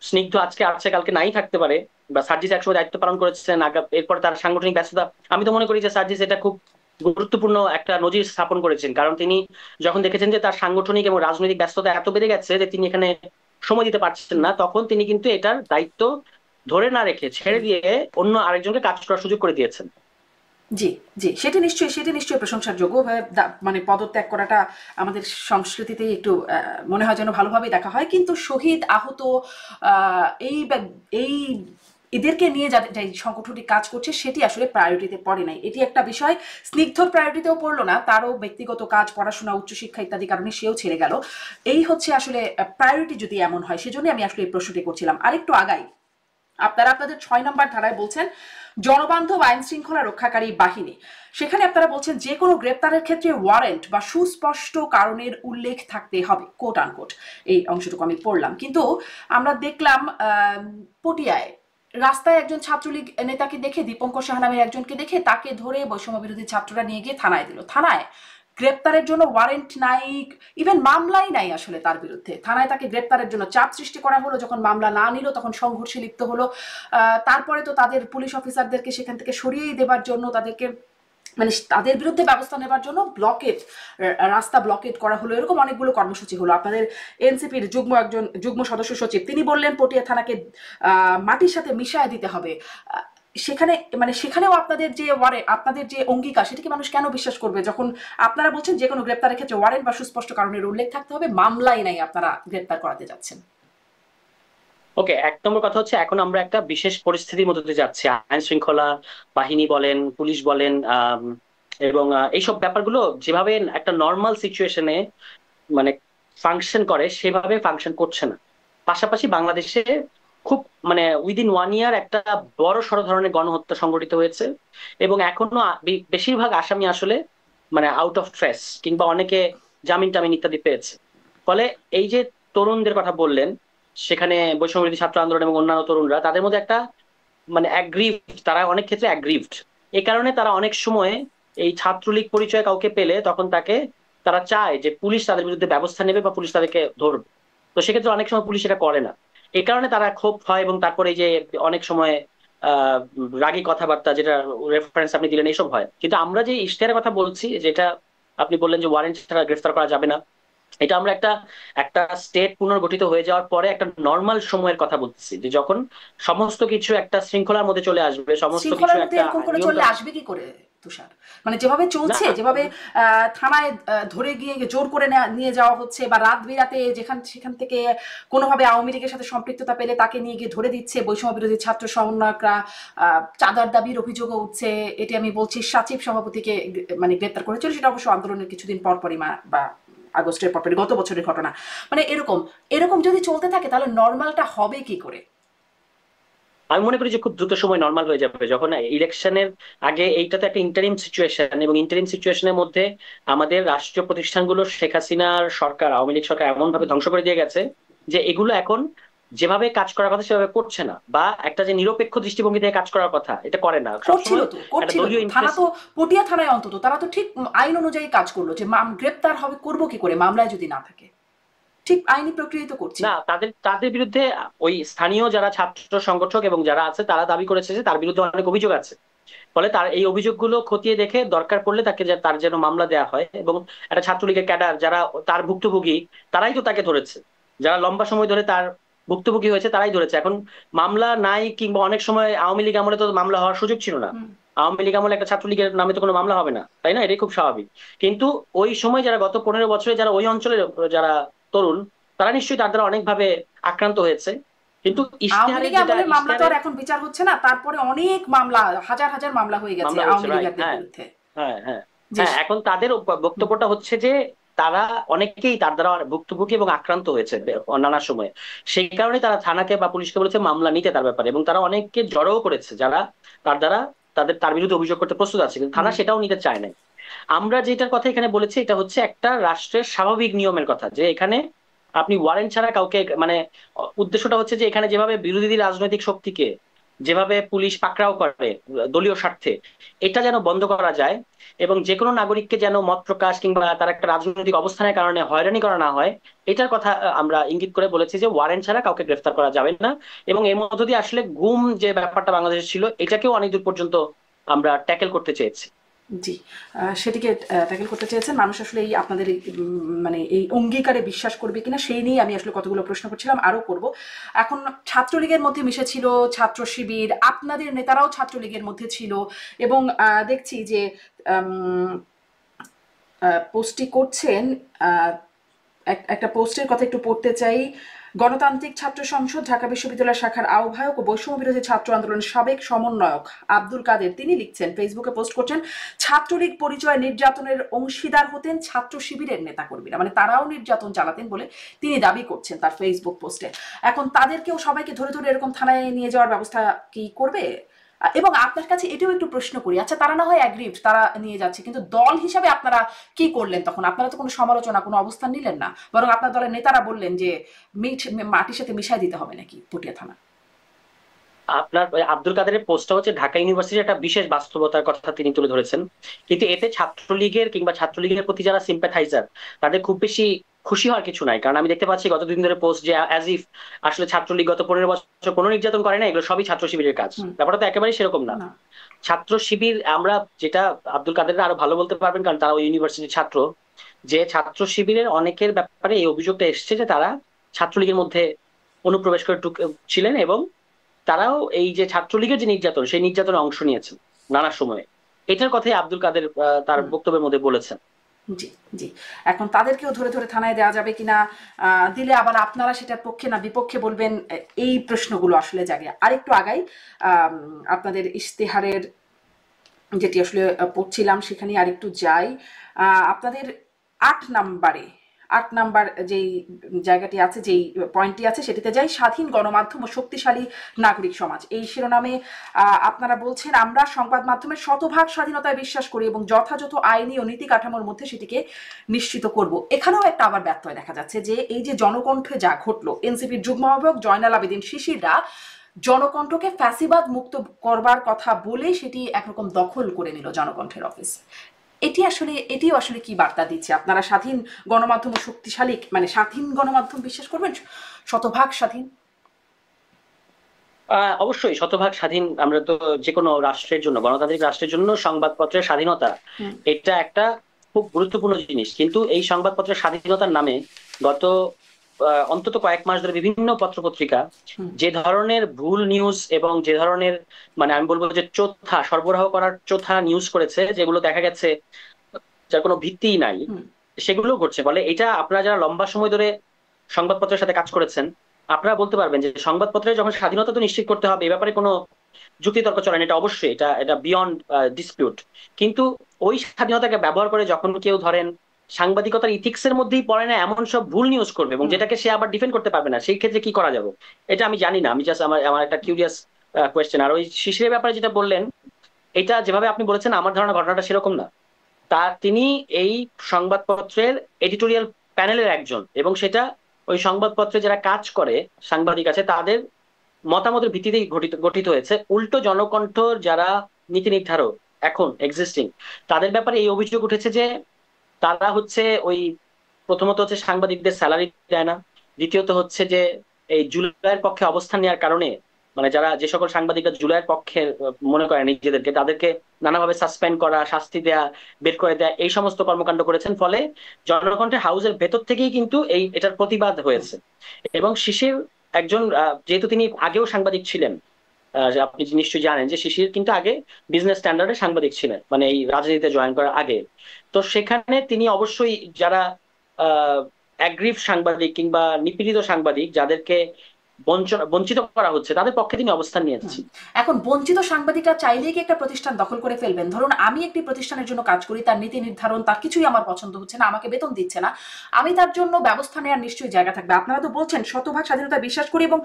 স্নিগ্ধ আজকে আছে কালকে নাই থাকতে পারে, বা সার্জিস একসময় দায়িত্ব পালন করেছেন, এরপর তার সাংগঠনিক ব্যস্ততা। আমি তো মনে করি যে সার্জিস এটা খুব গুরুত্বপূর্ণ একটা নজির স্থাপন করেছেন, কারণ তিনি যখন দেখেছেন যে তার সাংগঠনিক এবং রাজনৈতিক ব্যস্ততা এত বেড়ে গেছে যে তিনি এখানে সময় দিতে পারছেন না, তখন তিনি কিন্তু এটার দায়িত্ব ধরে না রেখে ছেড়ে দিয়ে অন্য আরেকজনকে কাজ করার সুযোগ করে দিয়েছেন। জি জি, সেটা নিশ্চয়ই প্রশংসার যোগ্য। মানে পদত্যাগ করাটা আমাদের সংস্কৃতিতে একটু মনে হয় যেন ভালোভাবেই দেখা হয়, কিন্তু শহীদ আহত এই এই এদেরকে নিয়ে যে সংগঠনটি কাজ করছে সেটি আসলে প্রায়োরিটিতে পড়ে নাই, এটি একটা বিষয়। স্নিগ্ধর প্রায়োরিটিতেও পড়লো না, তারও ব্যক্তিগত কাজ, পড়াশোনা, উচ্চশিক্ষা ইত্যাদি কারণে সেও ছেড়ে গেল। এই হচ্ছে আসলে প্রায়োরিটি যদি এমন হয়, সেজন্য আমি আসলে এই প্রশ্নটি করছিলাম। আরেকটু আগাই, আপনারা আপনাদের 6 নম্বর ধারায় বলছেন জনবান্ধব আইন শৃঙ্খলা রক্ষাকারী বাহিনী। সেখানে আপনারা বলছেন যে কোনো গ্রেপ্তারের ক্ষেত্রে ওয়ারেন্ট বা সুস্পষ্ট কারণের উল্লেখ থাকতে হবে, কোট আনকোট। এই অংশটুকু আমি পড়লাম, কিন্তু আমরা দেখলাম পটিয়ায় রাস্তায় একজন ছাত্রলীগ নেতাকে দেখে, দীপঙ্কর সাহা নামের একজনকে দেখে, তাকে ধরে বৈষম্য বিরোধী ছাত্ররা নিয়ে গিয়ে থানায় দিল। থানায় গ্রেপ্তারের জন্য ওয়ারেন্ট নাই, ইভেন মামলাই নাই আসলে তার বিরুদ্ধে। থানায় তাকে গ্রেপ্তারের জন্য চাপ সৃষ্টি করা হলো, যখন মামলা না নিল তখন সংঘর্ষে লিপ্ত হলো। তারপরে তো তাদের পুলিশ অফিসারদেরকে সেখান থেকে সরিয়ে দেবার জন্য, তাদেরকে মানে তাদের বিরুদ্ধে ব্যবস্থা নেবার জন্য রাস্তা ব্লকেট করা হলো। এরকম অনেকগুলো কর্মসূচি হলো। আপনাদের এনসিপির যুগ্ম সদস্য সচিব তিনি বললেন পটিয়া থানাকে মাটির সাথে মিশায় দিতে হবে। সেখানেও আপনাদের যে অঙ্গীকার, সেটাকে মানুষ কেন বিশ্বাস করবে যখন আপনারা বলছেন যে কোনো গ্রেপ্তারের ক্ষেত্রে ওয়ারেন্ট বা সুস্পষ্ট কারণের উল্লেখ থাকতে হবে, মামলাই নাই আপনারা গ্রেপ্তার করাতে যাচ্ছেন? ওকে, 1 নম্বর কথা হচ্ছে এখন আমরা একটা বিশেষ পরিস্থিতির মধ্যে দিয়ে যাচ্ছি। আইন শৃঙ্খলা বাহিনী বলেন, পুলিশ বলেন, এবং এইসব ব্যাপারগুলো যেভাবে একটা নর্মাল সিচুয়েশনে মানে ফাংশন করে সেভাবে ফাংশন করছে না। পাশাপাশি বাংলাদেশে খুব মানে উইদিন 1 ইয়ার একটা বড় সড় ধরনের গণহত্যা সংঘটিত হয়েছে, এবং এখনো বেশিরভাগ আসামি আসলে মানে আউট অফ ট্রেস, কিংবা অনেকে জামিন টামিন ইত্যাদি পেয়েছে। ফলে এই যে তরুণদের কথা বললেন, সেখানে বৈষম্যবিরোধী ছাত্র আন্দোলন এবং অন্যান্য তরুণরা, তাদের মধ্যে একটা মানে অ্যাগ্রিভড, তারা অনেক ক্ষেত্রে অ্যাগ্রিভড। এই কারণে তারা অনেক সময় এই ছাত্রলীগ পরিচয় কাউকে পেলে তখন তারা চায় যে পুলিশ তাদের বিরুদ্ধে ব্যবস্থা নেবে বা পুলিশ তাদেরকে ধরবে। তো সেক্ষেত্রে অনেক সময় পুলিশ এটা করে না। এই কারণে তারা ক্ষোভ হয়, এবং তারপরে এই যে অনেক সময় আহ রাগী কথাবার্তা, যেটা রেফারেন্স আপনি দিলেন, এইসব হয়। কিন্তু আমরা যে ইশতেহারের কথা বলছি, যেটা আপনি বললেন যে ওয়ারেন্ট ছাড়া গ্রেফতার করা যাবে না, এটা আমরা একটা একটা স্টেট পুনর্গঠিত হয়ে যাওয়ার পরে একটা নর্মাল সময়ের কথা বলতেছি, যে যখন সমস্ত কিছু একটা শৃঙ্খলার মধ্যে চলে আসবে, সমস্ত কিছু শৃঙ্খলার মধ্যে একটা এরকম করে নিয়ম চললে আসবে কি করে তুষার? মানে যেভাবে না। চলছে, যেভাবে থানায় ধরে গিয়ে জোর করে নিয়ে যাওয়া হচ্ছে, বা রাত বিরাতে সেখান থেকে কোনোভাবে আওয়ামী লীগের সাথে সম্পৃক্ততা পেলে তাকে নিয়ে গিয়ে ধরে দিচ্ছে বৈষম্য বিরোধী ছাত্র সমন্বয়করা, চাঁদার দাবির অভিযোগও উঠছে। এটি আমি বলছি সাচিব সভাপতিকে মানে গ্রেপ্তার করেছিল, সেটা অবশ্য আন্দোলনের কিছুদিন পরপরই বা আগস্টের পরপরই, গত বছরের ঘটনা। মানে এরকম এরকম যদি চলতে থাকে তাহলে নর্মালটা হবে কি করে? আমি মনে করি যে খুব দ্রুত সময় নর্মাল হয়ে যাবে, যখন ইলেকশনের আগে। এইটা তো একটা ইন্টারিম সিচুয়েশন, এবং ইন্টারিম সিচুয়েশনের মধ্যে আমাদের রাষ্ট্রীয় প্রতিষ্ঠানগুলো শেখ হাসিনার সরকার, আওয়ামী লীগ সরকার এমন ভাবে ধ্বংস করে দিয়ে গেছে যে এগুলো এখন যেভাবে কাজ করার কথা সেভাবে করছে না, বা একটা যে নিরপেক্ষ দৃষ্টিভঙ্গি থেকে কাজ করার কথা এটা করে না। করছিল সবসময় তো একটা করছিল তো দলীয় থানা ইন্টারেস্ট। তো, পটিয়া থানায় অন্তত তারা তো ঠিক আইন অনুযায়ী কাজ করলো, যে গ্রেপ্তার হবে করবো কি করে মামলায় যদি না থাকে, ঠিক আইনি প্রক্রিয়া তো করছিল। না, তাদের তাদের বিরুদ্ধে ওই স্থানীয় যারা ছাত্র সংগঠক এবং যারা আছে তারা দাবি করেছে যে তার বিরুদ্ধে অনেক অভিযোগ আছে। ফলে তার এই অভিযোগগুলো খতিয়ে দেখে দরকার পড়লে তাকে তার যেন মামলা দেওয়া হয়। এবং একটা ছাত্রলীগের ক্যাডার যারা তার ভুক্তভোগী, তারাই তো তাকে ধরেছে। যারা লম্বা সময় ধরে তার ভুক্তভোগী হয়েছে তারাই ধরেছে। এখন মামলা নাই, কিংবা অনেক সময় আওয়ামী লীগ আমলে তো মামলা হওয়ার সুযোগ ছিল না। হুম। আওয়ামী লীগ আমলে একটা ছাত্রলীগের নামে তো কোনো মামলা হবে না, তাই না? এটাই খুব স্বাভাবিক। কিন্তু ওই সময় যারা গত 15 বছরে যারা ওই অঞ্চলের যারা তরুণ, তারা নিশ্চয়ই তার দ্বারা অনেকভাবে আক্রান্ত হয়েছে। কিন্তু আওয়ামী ইশতেহারের লীগের যেটা আমলের মামলা তো আর ইশতেহারের এখন বিচার হচ্ছে না, তারপরে অনেক মামলা, হাজার হাজার মামলা হয়ে গেছে মামলা হয়েছে, আওয়ামী রাইট। লীগারদের হ্যাঁ, বিরুদ্ধে। হ্যাঁ, হ্যাঁ। যে হ্যাঁ, এখন তাদের হুম, বক্তব্যটা হচ্ছে যে তারা অনেকেই তার দ্বারা ভুক্তভোগী এবং আক্রান্ত হয়েছে নানা সময়ে। সেই কারণে তারা থানাকে বা পুলিশকে বলেছে মামলা নিতে তার ব্যাপারে, এবং তারা অনেককে জড়ো করেছে যারা তার দ্বারা তার বিরুদ্ধে অভিযোগ করতে প্রস্তুত আছে, কিন্তু থানা হুম, সেটাও নিতে চায় না। আমরা যেটার কথা এখানে বলেছি এটা হচ্ছে একটা রাষ্ট্রের স্বাভাবিক নিয়মের কথা, যে এখানে আপনি ওয়ারেন্ট ছাড়া কাউকে মানে উদ্দেশ্যটা হচ্ছে যে এখানে যেভাবে বিরোধী রাজনৈতিক শক্তিকে যেভাবে পুলিশ পাকড়াও করে দলীয় স্বার্থে, এটা যেন বন্ধ করা যায়, এবং যে কোনো নাগরিককে যেন মত প্রকাশ কিংবা তার একটা রাজনৈতিক অবস্থানের কারণে হয়রানি করা না হয়, এটার কথা আমরা ইঙ্গিত করে বলেছি যে ওয়ারেন্ট ছাড়া কাউকে গ্রেফতার করা যাবে না। এবং এর মধ্য দিয়ে আসলে গুম যে ব্যাপারটা বাংলাদেশে ছিল, এটাকেও অনেক দূর পর্যন্ত আমরা ট্যাকেল করতে চেয়েছি। জি, সেটিকে ট্যাকেল করতে চেয়েছেন। মানুষ আসলে এই আপনাদের এই মানে এই অঙ্গীকারে বিশ্বাস করবে কিনা সেই নিয়ে আমি আসলে কতগুলো প্রশ্ন করছিলাম, আরও করব। এখন ছাত্রলীগের মধ্যে মিশেছিল ছাত্র শিবির, আপনাদের নেতারাও ছাত্রলীগের মধ্যে ছিল, এবং দেখছি যে পোস্টটি করছেন, একটা পোস্টের কথা একটু পড়তে চাই। গণতান্ত্রিক ছাত্র সংসদ ঢাকা বিশ্ববিদ্যালয় শাখার আহ্বায়ক ও বৈষম্য বিরোধী ছাত্র আন্দোলনের সাবেক সমন্বয়ক আব্দুল কাদের তিনি লিখছেন, ফেসবুকে পোস্ট করছেন, ছাত্রলীগ পরিচয় নির্যাতনের অংশীদার হতেন ছাত্র শিবিরের নেতাকর্মীরা, মানে তারাও নির্যাতন চালাতেন বলে তিনি দাবি করছেন তার ফেসবুক পোস্টে। এখন তাদেরকেও সবাইকে ধরে ধরে এরকম থানায় নিয়ে যাওয়ার ব্যবস্থা কি করবে? এবং আপনার কাছে এটাও একটু প্রশ্ন করি, আচ্ছা তারা না হয় অ্যাগ্রিভড, তারা নিয়ে যাচ্ছে, কিন্তু দল হিসাবে আপনারা কি করলেন তখন? আপনারা তো কোনো সমালোচনা, কোনো অবস্থান নিলেন না, বরং আপনার দলের নেতারা বললেন যে মাটির সাথে মিশাই দিতে হবে নাকি পটিয়া থানা। আপনার ওই আব্দুল কাদেরের পোস্টটা হচ্ছে ঢাকা ইউনিভার্সিটির একটা বিশেষ বাস্তবতার কথা তিনি তুলে ধরেছেন। কিন্তু এতে ছাত্রলীগের কিংবা ছাত্রলীগের প্রতি যারা সিম্প্যাথাইজার, তাদের খুব বেশি খুশি হওয়ার কিছু নাই। কারণ আমি দেখতে পাচ্ছি গত 2 দিন ধরে পোস্ট, যে অ্যাজ ইফ আসলে ছাত্রলীগ গত 15 বছর কোনো নির্যাতন করে না, এগুলো সবই ছাত্র শিবিরের কাজ। হুম। ব্যাপারটা তো একেবারেই সেরকম না। না। ছাত্র শিবির, আমরা যেটা আব্দুল কাদেররা আরো ভালো বলতে পারবেন কারণ তারা ওই ইউনিভার্সিটির ছাত্র, যে ছাত্র শিবিরের অনেকের ব্যাপারে এই অভিযোগটা এসেছে যে তারা ছাত্রলীগের মধ্যে অনুপ্রবেশ করে ছিলেন, এবং তারাও এই যে ছাত্রলীগের যে নির্যাতন, সেই নির্যাতনে অংশ নিয়েছেন নানা সময়ে। এটার কথাই আব্দুল কাদের তার হুম। বক্তব্যের মধ্যে বলেছেন। জি, জি। এখন তাদেরকেও ধরে ধরে থানায় দেওয়া যাবে কিনা, দিলে আবার আপনারা সেটার পক্ষে না বিপক্ষে বলবেন, এই প্রশ্নগুলো আসলে জাগে। আরেকটু আগাই, আপনাদের ইশতেহারের যেটি আসলে পড়ছিলাম সেখানে আরেকটু যাই। আপনাদের 8 নাম্বারে 8 নাম্বার যেই জায়গাটি আছে, যেই পয়েন্টটি আছে সেটিতে যাই, স্বাধীন গণমাধ্যম ও শক্তিশালী নাগরিক সমাজ। এই শিরোনামে আপনারা বলছেন, আমরা সংবাদ মাধ্যমের শতভাগ স্বাধীনতায় বিশ্বাস করি এবং যথাযথ আইনি ও নীতি কাঠামোর মধ্যে সেটিকে নিশ্চিত করব। এখানেও একটা আবার ব্যত্যয় দেখা যাচ্ছে যে এই যে জনকণ্ঠে যা ঘটলো, এনসিপির যুগ্ম আহ্বায়ক জয়নাল আবেদীন শিশিররা জনকণ্ঠকে ফ্যাসিবাদ মুক্ত করবার কথা বলে সেটি একরকম দখল করে নিল জনকণ্ঠের অফিস। এটিও আসলে কি বার্তা দিচ্ছে? আপনারা স্বাধীন গণমাধ্যম ও শক্তিশালী, মানে স্বাধীন গণমাধ্যম বিশ্বাস করবেন, শতভাগ স্বাধীন? অবশ্যই শতভাগ স্বাধীন। আমরা তো যে কোনো রাষ্ট্রের জন্য, গণতান্ত্রিক রাষ্ট্রের জন্য সংবাদপত্রের স্বাধীনতা এটা একটা খুব গুরুত্বপূর্ণ জিনিস। কিন্তু এই সংবাদপত্রের স্বাধীনতার নামে গত অন্তত কয়েক মাস ধরে বিভিন্ন পত্রপত্রিকা যে ধরনের ভুল নিউজ এবং যে ধরনের, মানে আমি বলবো যে চোথা সরবরাহ করার চোথা নিউজ করেছে, যেগুলো দেখা গেছে যার কোনো ভিত্তিই নাই, সেগুলো ঘটছে। বলে এটা আপনারা যারা লম্বা সময় ধরে সংবাদপত্রের সাথে কাজ করেছেন, আপনারা বলতে পারবেন যে সংবাদপত্রের যখন স্বাধীনতা তো নিশ্চিত করতে হবে, এ ব্যাপারে কোনো যুক্তিতর্ক চলে না, এটা অবশ্যই এটা বিয়ন্ড ডিসপিউট। কিন্তু ওই স্বাধীনতাকে ব্যবহার করে যখন কেউ ধরেন সাংবাদিকতার ইথিক্স এর মধ্যেই পড়ে না এমন সব ভুল নিউজ করবে এবং যেটাকে সে আবার ডিফেন্ড করতে পারবে না, সেই ক্ষেত্রে কি করা যাবে এটা আমি জানি না। আমি জাস্ট আমার আমার একটা কিউরিয়াস কোয়েশ্চেন। আর ওই শিশিরের ব্যাপারে যেটা বললেন, এটা যেভাবে আপনি বলেছেন আমার ধারণা ঘটনাটা সেরকম না। তিনি এই সংবাদপত্রের এডিটোরিয়াল প্যানেলের একজন, এবং সেটা ওই সংবাদপত্রে যারা কাজ করে সাংবাদিক আছে তাদের মতামতের ভিত্তিতেই গঠিত হয়েছে। উল্টো জনকণ্ঠ যারা নীতি নির্ধারক এখন এক্সিস্টিং, তাদের ব্যাপারে এই অভিযোগ উঠেছে যে তারা হচ্ছে ওই, প্রথমত হচ্ছে সাংবাদিকদের স্যালারি দেয় না, দ্বিতীয়ত হচ্ছে যে এই জুলাইয়ের পক্ষে অবস্থান নেওয়ার কারণে, মানে যারা যে সকল সাংবাদিকরা জুলাইয়ের পক্ষে মনে করেন নিজেদেরকে, তাদেরকে নানাভাবে সাসপেন্ড করা, শাস্তি দেয়া, বের করে দেয়া, এই সমস্ত কর্মকাণ্ড করেছেন। ফলে জনকণ্ঠের হাউসের ভেতর থেকেই কিন্তু এটার প্রতিবাদ হয়েছে। এবং শিশির একজন, যেহেতু তিনি আগেও সাংবাদিক ছিলেন, আপনি নিশ্চয়ই জানেন যে শিশির কিন্তু আগে বিজনেস স্ট্যান্ডার্ডে সাংবাদিক ছিলেন, মানে এই রাজনীতিতে জয়েন করার আগে। তো সেখানে তিনি অবশ্যই যারা অ্যাগ্রিভ সাংবাদিক কিংবা নিপীড়িত সাংবাদিক, যাদেরকে বঞ্চিত করা হচ্ছে, তাদের পক্ষে তিনি অবস্থান নিয়েছেন। এখন বঞ্চিত সাংবাদিকরা চাইলেই কি একটা প্রতিষ্ঠান দখল করে ফেলবেন? ধরুন আমি একটি প্রতিষ্ঠানের জন্য কাজ করি, তার নীতি নির্ধারণ, তার কিছুই আমার পছন্দ হচ্ছে না, আমাকে বেতন দিচ্ছে না, আমি তার জন্য ব্যবস্থা নেওয়ার নিশ্চয়ই জায়গা থাকবে। আপনারা তো বলছেন শতভাগ স্বাধীনতা বিশ্বাস করি এবং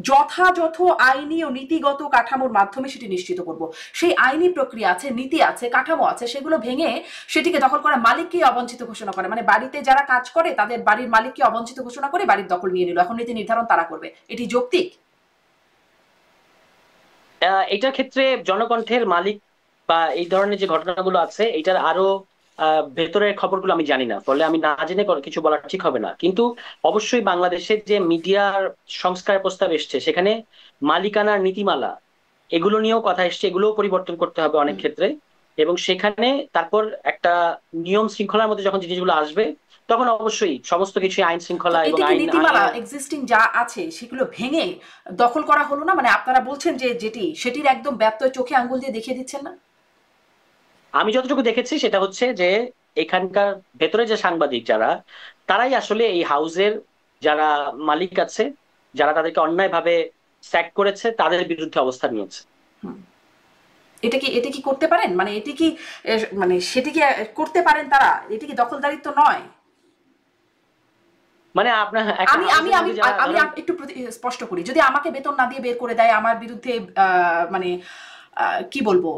যথাযথ আইনি ও নীতিগত কাঠামোর মাধ্যমে সেটি নিশ্চিত করব। সেই আইনি প্রক্রিয়া আছে, নীতি আছে, কাঠামো আছে, সেগুলো ভেঙে সেটিকে দখল করা, মালিককে অবঞ্চিত ঘোষণা করে, মানে বাড়িতে যারা কাজ করে তাদের বাড়ির মালিককে অবঞ্চিত ঘোষণা করে বাড়ির দখল নিয়ে নিল, এখন নীতি নির্ধারণ তারা করবে, এটি যৌক্তিক? এটার ক্ষেত্রে জনকণ্ঠের মালিক বা এই ধরনের যে ঘটনাগুলো আছে, এটার আরো ভেতরের খবরগুলো আমি জানি না, ফলে আমি না জেনে কিছু বলা ঠিক হবে না। কিন্তু অবশ্যই বাংলাদেশের যে মিডিয়ার সংস্কার প্রস্তাব এসছে, সেখানে মালিকানার নীতিমালা এগুলো নিয়েও কথা এসছে, এগুলোও পরিবর্তন করতে হবে অনেক ক্ষেত্রে। এবং সেখানে তারপর একটা নিয়ম শৃঙ্খলার মধ্যে যখন জিনিসগুলো আসবে, তখন অবশ্যই সমস্ত কিছু আইন শৃঙ্খলা এবং নীতিমালা এক্সিস্টিং যা আছে সেগুলো ভেঙে দখল করা হলো না? মানে আপনারা বলছেন যে সেটির একদম ব্যত্যয় চোখে আঙ্গুল দিয়ে দেখিয়ে দিচ্ছেন না? আমি যতটুকু দেখেছি সেটা হচ্ছে যে এখানকার ভেতরে যে সাংবাদিক যারা, তারাই আসলে এই হাউসের যারা মালিক আছে, যারা তাদেরকে অন্যায়ভাবে স্যাক করেছে, তাদের বিরুদ্ধে অবস্থান নিয়েছে। এটা কি করতে পারেন? মানে এটি কি, মানে সেটি কি করতে পারেন তারা? এটি কি দখলদারিত্ব নয়? মানে আপনার আমি আমি আমি আমি একটু স্পষ্ট করি, যদি আমাকে বেতন না দিয়ে বের করে দেয়, আমার বিরুদ্ধে মানে কি বলবো,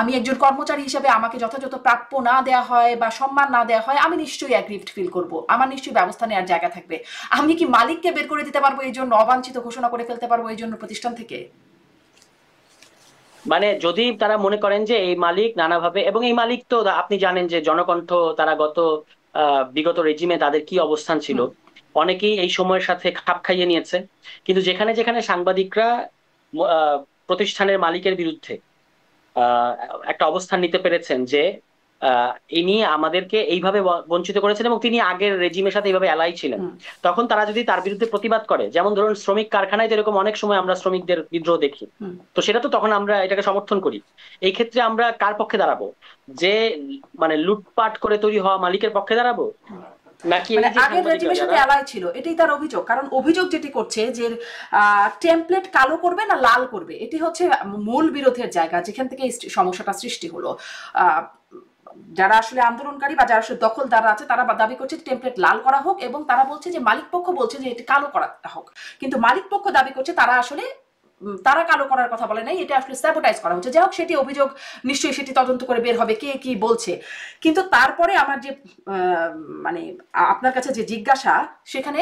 আমি একজন কর্মচারী হিসেবে আমাকে যথাযথ প্রাপ্য না দেয়া হয় বা সম্মান না দেয়া হয়, আমি নিশ্চয়ই অ্যাগ্রিভড ফিল করব, আমার নিশ্চয়ই ব্যবস্থা নেওয়ার জায়গা থাকবে। আমি কি মালিককে বের করে দিতে পারবো এই জন্য, অবাঞ্ছিত ঘোষণা করে ফেলতে পারবো এই জন্য প্রতিষ্ঠান থেকে? মানে যদি তারা মনে করেন যে এই মালিক নানাভাবে, এবং এই মালিক তো আপনি জানেন যে জনকণ্ঠ তারা বিগত রেজিমে তাদের কি অবস্থান ছিল, অনেকেই এই সময়ের সাথে খাপ খাইয়ে নিয়েছে। কিন্তু যেখানে যেখানে সাংবাদিকরা প্রতিষ্ঠানের মালিকের বিরুদ্ধে একটা অবস্থান নিতে পেরেছেন যে ইনি আমাদেরকে এইভাবে বঞ্চিত করেছেন এবং তিনি আগের রেজিমের সাথে এইভাবে অ্যালাই ছিলেন, তখন তারা যদি তার বিরুদ্ধে প্রতিবাদ করে, যেমন ধরুন শ্রমিক কারখানায় এরকম অনেক সময় আমরা শ্রমিকদের বিদ্রোহ দেখি, তো সেটা তো তখন আমরা এটাকে সমর্থন করি। এই ক্ষেত্রে আমরা কার পক্ষে দাঁড়াবো? যে মানে লুটপাট করে তৈরি হওয়া মালিকের পক্ষে দাঁড়াবো, নাকি আগের রেজিমের সাথে অ্যালাই ছিল? এটাই তার অভিযোগ। কারণ অভিযোগ যেটি করছে যে টেমপ্লেট কালো করবে না লাল করবে, এটি হচ্ছে মূল বিরোধের জায়গা, যেখান থেকে সমস্যাটা সৃষ্টি হলো। যারা আসলে আন্দোলনকারী বা যারা আসলে দখলদাররা আছে তারা দাবি করছে টেমপ্লেট লাল করা হোক, এবং তারা বলছে যে মালিক পক্ষ বলছে যে এটি কালো করা হোক, কিন্তু মালিক পক্ষ দাবি করছে তারা কালো করার কথা বলে নাই, এটা আসলে স্যাবোটাইজ করা হচ্ছে। যাই হোক, সেটি অভিযোগ, নিশ্চয়ই সেটি তদন্ত করে বের হবে কে কি বলছে। কিন্তু তারপরে আমার যে মানে আপনার কাছে যে জিজ্ঞাসা, সেখানে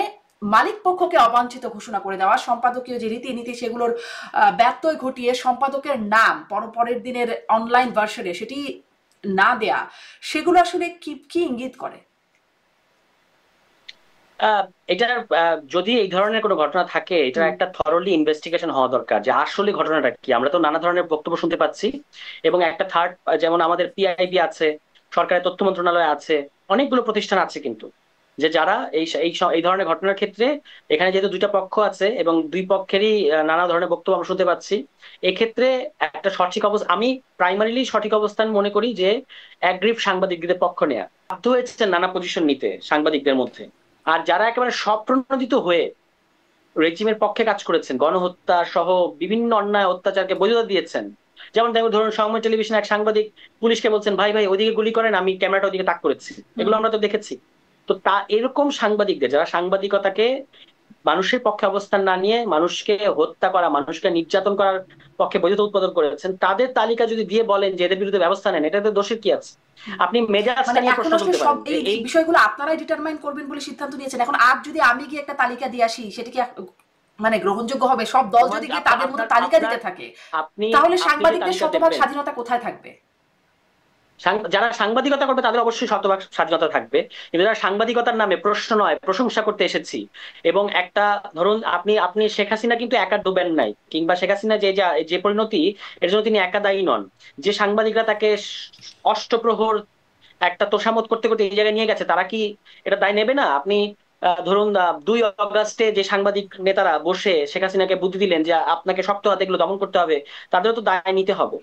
মালিক পক্ষকে অবাঞ্ছিত ঘোষণা করে দেওয়া, সম্পাদকীয় যে রীতিনীতি সেগুলোর ব্যত্যয় ঘটিয়ে সম্পাদকের নাম পরের দিনের অনলাইন ভার্সনে সেটি না দেয়া, সেগুলো আসলে কি কি ইঙ্গিত করে? এটার যদি এই ধরনের কোনো ঘটনা থাকে, এটার একটা থরলি ইনভেস্টিগেশন হওয়া দরকার যে আসলে ঘটনাটা কি। আমরা তো নানা ধরনের বক্তব্য শুনতে পাচ্ছি, এবং একটা থার্ড, যেমন আমাদের পিআইবি আছে, সরকারের তথ্য মন্ত্রণালয় আছে, অনেকগুলো প্রতিষ্ঠান আছে, কিন্তু যে যারা এই ধরনের ঘটনার ক্ষেত্রে, এখানে যেহেতু দুইটা পক্ষ আছে এবং দুই পক্ষেরই নানা ধরনের বক্তব্য আমরা শুনতে পাচ্ছি, এক্ষেত্রে একটা সঠিক অবস্থা, আমি প্রাইমারিলি সঠিক অবস্থান মনে করি যে একগ্রীব সাংবাদিকদের পক্ষ নেয়া। বাধ্য হয়েছে নানা পজিশন নিতে সাংবাদিকদের মধ্যে, আর যারা একেবারে স্বপ্রণোদিত হয়ে রেজিমের পক্ষে কাজ করেছেন, গণহত্যা সহ বিভিন্ন অন্যায় অত্যাচারকে বৈধতা দিয়েছেন, যেমন ধরুন সংবাদ টেলিভিশন এক সাংবাদিক পুলিশকে বলছেন ভাই ভাই ওইদিকে গুলি করেন, আমি ক্যামেরাটা ওইদিকে তাক করেছি, এগুলো আমরা তো দেখেছি। তো এরকম সাংবাদিকদের, যারা সাংবাদিকতাকে মানুষের পক্ষে অবস্থান না নিয়ে মানুষকে হত্যা করা, মানুষকে নির্যাতন করার পক্ষে বৈধতা উৎপাদন করেছেন, তাদের তালিকা যদি দিয়ে বলেন যে এদের বিরুদ্ধে ব্যবস্থা নেন, এটাতে দোষের কি আছে? আপনি মেজাজটা নিয়ে প্রশ্ন তুলতে পারেন। এই বিষয়গুলো আপনারাই ডিটারমাইন করবেন বলে সিদ্ধান্ত নিয়েছেন। এখন আজ যদি আমি গিয়ে একটা তালিকা দিয়ে আসি, সেটা কি মানে গ্রহণযোগ্য হবে? সব দল যদি গিয়ে তাদের মতো তালিকা দিতে থাকে, তাহলে সাংবাদিকদের শতভাগ স্বাধীনতা কোথায় থাকবে? যারা সাংবাদিকতা করবে তাদের অবশ্যই শতভাগ স্বাধীনতা থাকবে, কিন্তু যারা সাংবাদিকতার নামে প্রশ্ন নয় প্রশংসা করতে এসেছি, এবং একটা ধরুন আপনি আপনি শেখ হাসিনা কিন্তু একা ডুবেন নাই, কিংবা শেখ হাসিনা যে পরিণতি, এর জন্য তিনি একা দায়ী নন। যে সাংবাদিকরা তাকে অষ্টপ্রহর একটা তোষামত করতে করতে এই জায়গায় নিয়ে গেছে, তারা কি এটা দায় নেবে না? আপনি ধরুন 2 আগস্টে যে সাংবাদিক নেতারা বসে শেখ হাসিনাকে বুদ্ধি দিলেন যে আপনাকে শক্ত হাতে এগুলো দমন করতে হবে, তাদেরও তো দায় নিতে হবে।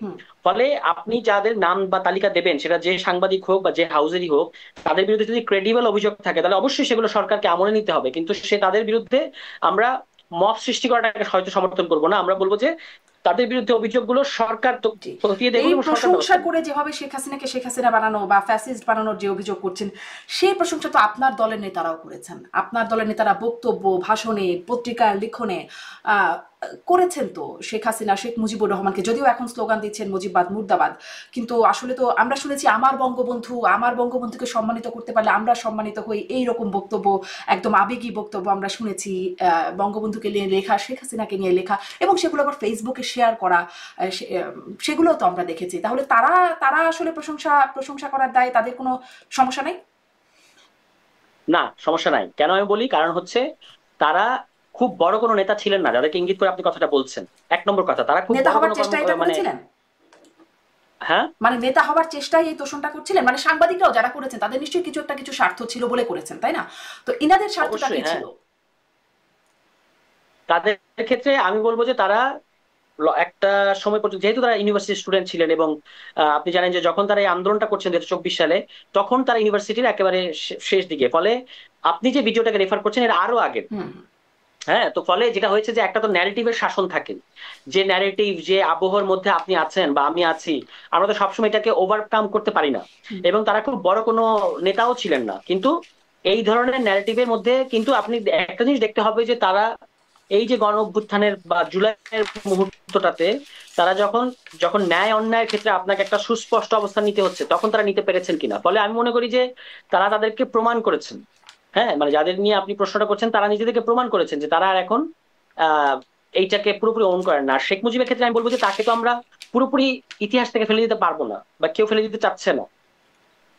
ফলে আপনি যাদের নাম বা তালিকা দেবেন, সেটা যে সাংবাদিক হোক বা যে হাউজেরই হোক, তাদের বিরুদ্ধে যদি ক্রেডিবল অভিযোগ থাকে তাহলে অবশ্যই সেগুলো সরকারকে আমলে নিতে হবে। কিন্তু তাদের বিরুদ্ধে আমরা মব সৃষ্টি করাটাকে হয়তো সমর্থন করবো না, আমরা বলবো যে তাদের বিরুদ্ধে অভিযোগগুলো সরকার তো এই প্রশংসা করে যেভাবে শেখ হাসিনাকে শেখ হাসিনা বানানো বা ফ্যাসিস্ট বানানোর যে অভিযোগ করছেন, সেই প্রশংসা তো আপনার দলের নেতারাও করেছেন। আপনার দলের নেতারা বক্তব্য, ভাষণে, পত্রিকার লিখনে করেছেন তো শেখ হাসিনা, শেখ মুজিবুর রহমানকে, যদিও এখন স্লোগান দিচ্ছেন মুজিববাদ মুর্দাবাদ, কিন্তু আসলে তো আমরা শুনেছি আমার বঙ্গবন্ধুকে সম্মানিত করতে পারলে আমরা সম্মানিত হই, এই রকম বক্তব্য, একদম আবেগী বক্তব্য আমরা শুনেছি। বঙ্গবন্ধুকে নিয়ে লেখা, শেখ হাসিনাকে নিয়ে লেখা, এবং সেগুলো আবার ফেসবুকে শেয়ার করা, সেগুলো তো আমরা দেখেছি। তাহলে তারা আসলে প্রশংসা করার দায় তাদের কোনো সমস্যা নাই? না, সমস্যা নাই। কেন আমি বলি, কারণ হচ্ছে তারা খুব বড় কোনো নেতা ছিলেন না যাদেরকে ইঙ্গিত করে আপনি কথাটা বলছেন। এক নম্বর কথা, তারা খুব নেতা হওয়ার চেষ্টা এটা করেছিলেন। হ্যাঁ, মানে নেতা হওয়ার চেষ্টায় এই তোষণটা করছিলেন। মানে সাংবাদিকরাও যারা করেছেন তাদের নিশ্চয়ই কিছু স্বার্থ ছিল বলে করেছেন, তাই না? তো ইনাদের স্বার্থটা কি ছিল? তাদের ক্ষেত্রে আমি বলবো যে তারা একটা সময় পর্যন্ত, যেহেতু তারা ইউনিভার্সিটি স্টুডেন্ট ছিলেন, এবং আপনি জানেন যে যখন তারা এই আন্দোলনটা করছেন 2024 সালে, তখন তারা ইউনিভার্সিটির একেবারে শেষ দিকে। ফলে আপনি যে ভিডিওটাকে রেফার করছেন এর আরো আগে। হ্যাঁ, তো ফলে যেটা হয়েছে যে একটা তো ন্যারেটিভের শাসন থাকে, যে ন্যারেটিভ, যে আবহাওয়ার মধ্যে আপনি আছেন বা আমি আছি, আমরা তো সবসময় এটাকে ওভারকাম করতে পারি না। এবং তারা খুব বড় কোনো নেতাও ছিলেন না, কিন্তু এই ধরনের ন্যারেটিভের মধ্যে কিন্তু আপনি একটা জিনিস দেখতে হবে যে তারা এই যে গণ অভ্যুত্থানের বা জুলাইয়ের মুহূর্তটাতে তারা যখন ন্যায় অন্যায়ের ক্ষেত্রে আপনাকে একটা সুস্পষ্ট অবস্থান নিতে হচ্ছে, তখন তারা নিতে পেরেছেন কিনা। ফলে আমি মনে করি যে তারা তাদেরকে প্রমাণ করেছেন। হ্যাঁ, মানে যাদের নিয়ে আপনি প্রশ্নটা করছেন, তারা নিজেদেরকে প্রমাণ করেছেন যে তারা আর এখন এইটাকে পুরোপুরি ওন করেন না। শেখ মুজিবের ক্ষেত্রে আমি বলবো যে তাকে তো আমরা পুরোপুরি ইতিহাস থেকে ফেলে দিতে পারবো না, বা কেউ ফেলে দিতে চাচ্ছে না।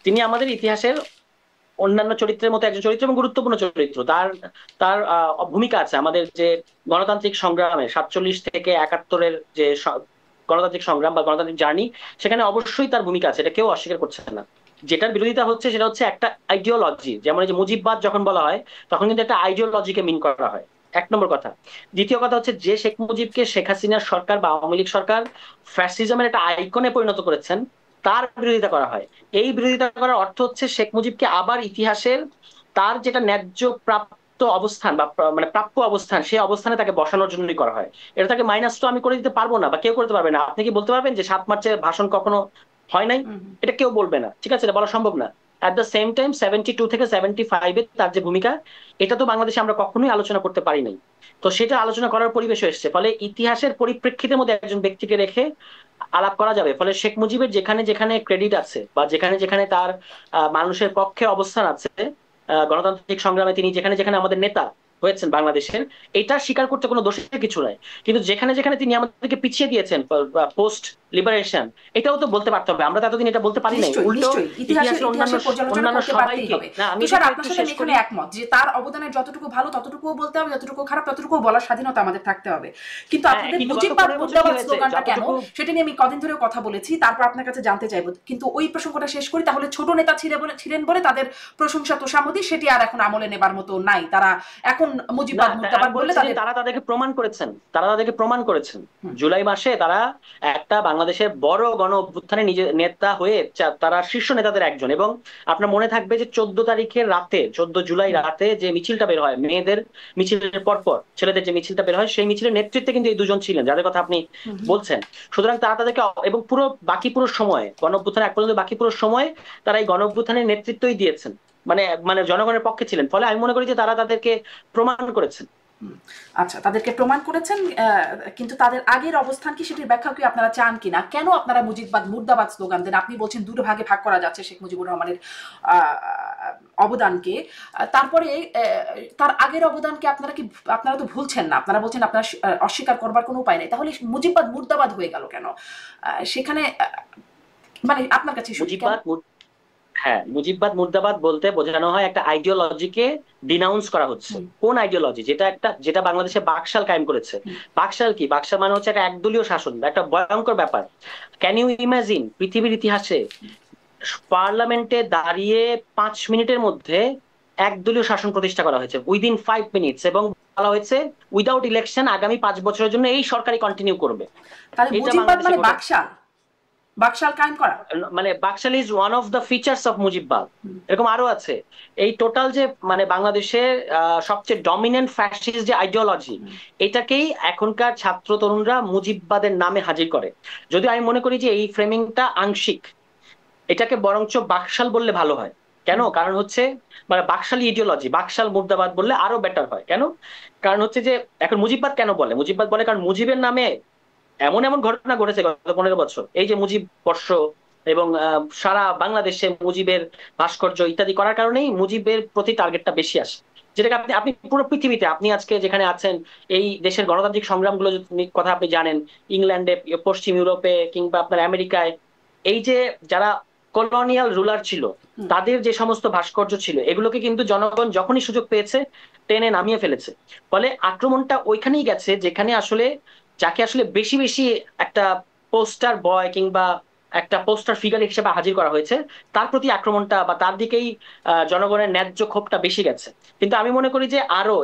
তিনি আমাদের ইতিহাসের অন্যান্য চরিত্রের মতো একজন চরিত্র, এবং গুরুত্বপূর্ণ চরিত্র। তার তার ভূমিকা আছে আমাদের যে গণতান্ত্রিক সংগ্রামে 47 থেকে 71-এর যে গণতান্ত্রিক সংগ্রাম বা গণতান্ত্রিক জার্নি, সেখানে অবশ্যই তার ভূমিকা আছে, এটা কেউ অস্বীকার করছে না। যেটার বিরোধিতা হচ্ছে সেটা হচ্ছে একটা আইডিওলজি, যেমন এই যে মুজিববাদ যখন বলা হয় তখন কিন্তু একটা আইডিওলজিকে মিন করা হয়, এক নম্বর কথা। দ্বিতীয় কথা হচ্ছে যে শেখ মুজিবকে শেখ হাসিনার সরকার বা আওয়ামী লীগ সরকার ফ্যাসিজমের একটা আইকনে পরিণত করেছেন, তার বিরোধিতা করা হয়। এই বিরোধিতা করার অর্থ হচ্ছে শেখ মুজিবকে আবার ইতিহাসের তার যেটা ন্যায্য প্রাপ্ত অবস্থান বা মানে প্রাপ্য অবস্থান, সেই অবস্থানে তাকে বসানোর জন্যই করা হয়। এটা তাকে মাইনাস তো আমি করে দিতে পারবো না, বা কেউ করতে পারবে না। আপনি কি বলতে পারবেন যে 7 মার্চের ভাষণ কখনো হয় নাই, এটা কেউ বলবে না, ঠিক আছে, এটা বলা সম্ভব না। অ্যাট দ্য সেম টাইম 72 থেকে 75-এ তার যে ভূমিকা, এটা তো বাংলাদেশে আমরা কখনোই আলোচনা করতে পারি নাই। তো সেটা আলোচনা করার পরিবেশ এসছে, ফলে ইতিহাসের পরিপ্রেক্ষিতের মধ্যে একজন ব্যক্তিকে রেখে আলাপ করা যাবে। ফলে শেখ মুজিবের যেখানে যেখানে ক্রেডিট আছে বা যেখানে যেখানে তার মানুষের পক্ষে অবস্থান আছে, গণতান্ত্রিক সংগ্রামে তিনি যেখানে যেখানে আমাদের নেতা হয়েছেন বাংলাদেশের, এটা স্বীকার করতে কোনো দোষের কিছু নাই। কিন্তু যেখানে যেখানে তিনি আমাদেরকে পিছিয়ে দিয়েছেন পোস্ট লিবারেশন, এটাও তো বলতে পারতে হবে। আমরা তো এতদিন এটা বলতে পারি নাই, উল্টো ইতিহাসের অন্যান্য সবাইকে। না, আমি আপনার সাথে এখানে একমত যে তার অবদানের যতটুকু ভালো ততটুকুও বলতে হবে, যতটুকু খারাপ ততটুকুও বলার স্বাধীনতা আমাদের থাকতে হবে। কিন্তু আপনাদের মুজিববাদ মুর্দাবাদ স্লোগানটা কেন, সেটা নিয়ে আমি কদিন ধরে কথা বলেছি, তারপর আপনার কাছে জানতে চাইবো। কিন্তু ওই প্রসঙ্গটা শেষ করি, তাহলে ছোট নেতা ছিলেন বলে তাদের প্রশংসা তোষামোদী সেটি আর এখন আমলে নেবার মতো নাই। তারা এখন মুজিববাদ মুর্দাবাদ বলে তারা তাদেরকে প্রমাণ করেছেন, জুলাই মাসে তারা একটা বাংলাদেশের বড় গণ অভ্যুত্থানে নিজের নেতা হয়ে তারা শীর্ষ নেতাদের একজন। এবং আপনার মনে থাকবে যে 14 তারিখের রাতে, 14 জুলাই রাতে যে মিছিলটা বের হয়, মেয়েদের মিছিলের পরপর ছেলেদের যে মিছিলটা বের হয়, সেই মিছিলের নেতৃত্বে কিন্তু এই দুজন ছিলেন যাদের কথা আপনি বলছেন। সুতরাং তারা তাদেরকে, এবং বাকি পুরো সময় গণ অভ্যুত্থানে এক পর্যন্ত বাকি পুরো সময় তারা এই গণ অভ্যুত্থানের নেতৃত্বই দিয়েছেন, মানে মানে জনগণের পক্ষে ছিলেন। ফলে আমি মনে করি যে তারা তাদেরকে প্রমাণ করেছেন। আচ্ছা, তাদেরকে প্রমাণ করেছেন, কিন্তু তাদের আগের অবস্থান কি, সেটির ব্যাখ্যা কি আপনারা চান কিনা? কেন আপনারা মুজিববাদ মুর্দাবাদ স্লোগান দেন? আপনি বলছেন দুটো ভাগে ভাগ করা যাচ্ছে শেখ মুজিবুর রহমানের অবদানকে, তারপরে তার আগের অবদানকে আপনারা তো ভুলছেন না, আপনারা বলছেন আপনারা অস্বীকার করবার কোনো উপায় নেই। তাহলে মুজিববাদ মুর্দাবাদ হয়ে গেল কেন সেখানে, মানে আপনার কাছে? মুজিববাদ মুর্দাবাদ বলতে বোঝানো হয় একটা আইডিওলজিকে ডিনাউন্স করা হচ্ছে। কোন আইডিওলজি? যেটা বাংলাদেশে বাকশাল কায়েম করেছে। বাকশাল কি? বাকশাল মানে হচ্ছে একটা একদলীয় শাসন, একটা ভয়ঙ্কর ব্যাপার। ক্যান ইউ ইমাজিন পৃথিবীর ইতিহাসে পার্লামেন্টে দাঁড়িয়ে 5 মিনিটের মধ্যে একদলীয় শাসন প্রতিষ্ঠা করা হয়েছে, উইদিন 5 মিনিটস, এবং বলা হয়েছে উইদাউট ইলেকশন আগামী 5 বছরের জন্য এই সরকারই কন্টিনিউ করবে। তাহলে মুজিববাদ মানে বাকশাল কায়েম করা, মানে Baksal is one of the features of মুজিববাদ। এরকম আরো আছে। এই টোটাল যে মানে বাংলাদেশের সবচেয়ে ডমিনেন্ট ফ্যাসিস্ট যে আইডিওলজি, এটাকেই এখনকার ছাত্র তরুণরা মুজিববাদের নামে হাজির করে। যদিও আমি মনে করি যে এই ফ্রেমিংটা আংশিক, এটাকে বরঞ্চ বাকশাল বললে ভালো হয়। কেন? কারণ হচ্ছে মানে বাকশালী ইডিওলজি, বাকশাল মুর্দাবাদ বললে আরো বেটার হয়। কেন? কারণ হচ্ছে যে এখন মুজিববাদ কেন বলে? মুজিববাদ বলে কারণ মুজিবের নামে এমন এমন ঘটনা ঘটেছে গত 15 বছর। এই যে মুজিব বর্ষ এবং সারা বাংলাদেশে মুজিবের ভাস্কর্য ইত্যাদি করার কারণেই মুজিবের প্রতি টার্গেটটা বেশি আসে। যেটাকে আপনি পুরো পৃথিবীতে, আপনি আজকে যেখানে আছেন, এই দেশের গণতান্ত্রিক সংগ্রামগুলো কথা আপনি জানেন, ইংল্যান্ডে, পশ্চিম ইউরোপে, কিংবা আপনার আমেরিকায়, এই যে যারা কলোনিয়াল রুলার ছিল তাদের যে সমস্ত ভাস্কর্য ছিল, এগুলোকে কিন্তু জনগণ যখনই সুযোগ পেয়েছে টেনে নামিয়ে ফেলেছে। ফলে আক্রমণটা ওইখানেই গেছে যেখানে আসলে যাকে আসলে বেশি বেশি একটা পোস্টার বয় কিংবা একটা পোস্টার ফিগার হিসেবে হাজির করা হয়েছে, তার প্রতি আক্রমণটা বা তার দিকেই জনগণের ন্যায্য ক্ষোভটা বেশি গেছে। কিন্তু আমি মনে করি যে আরো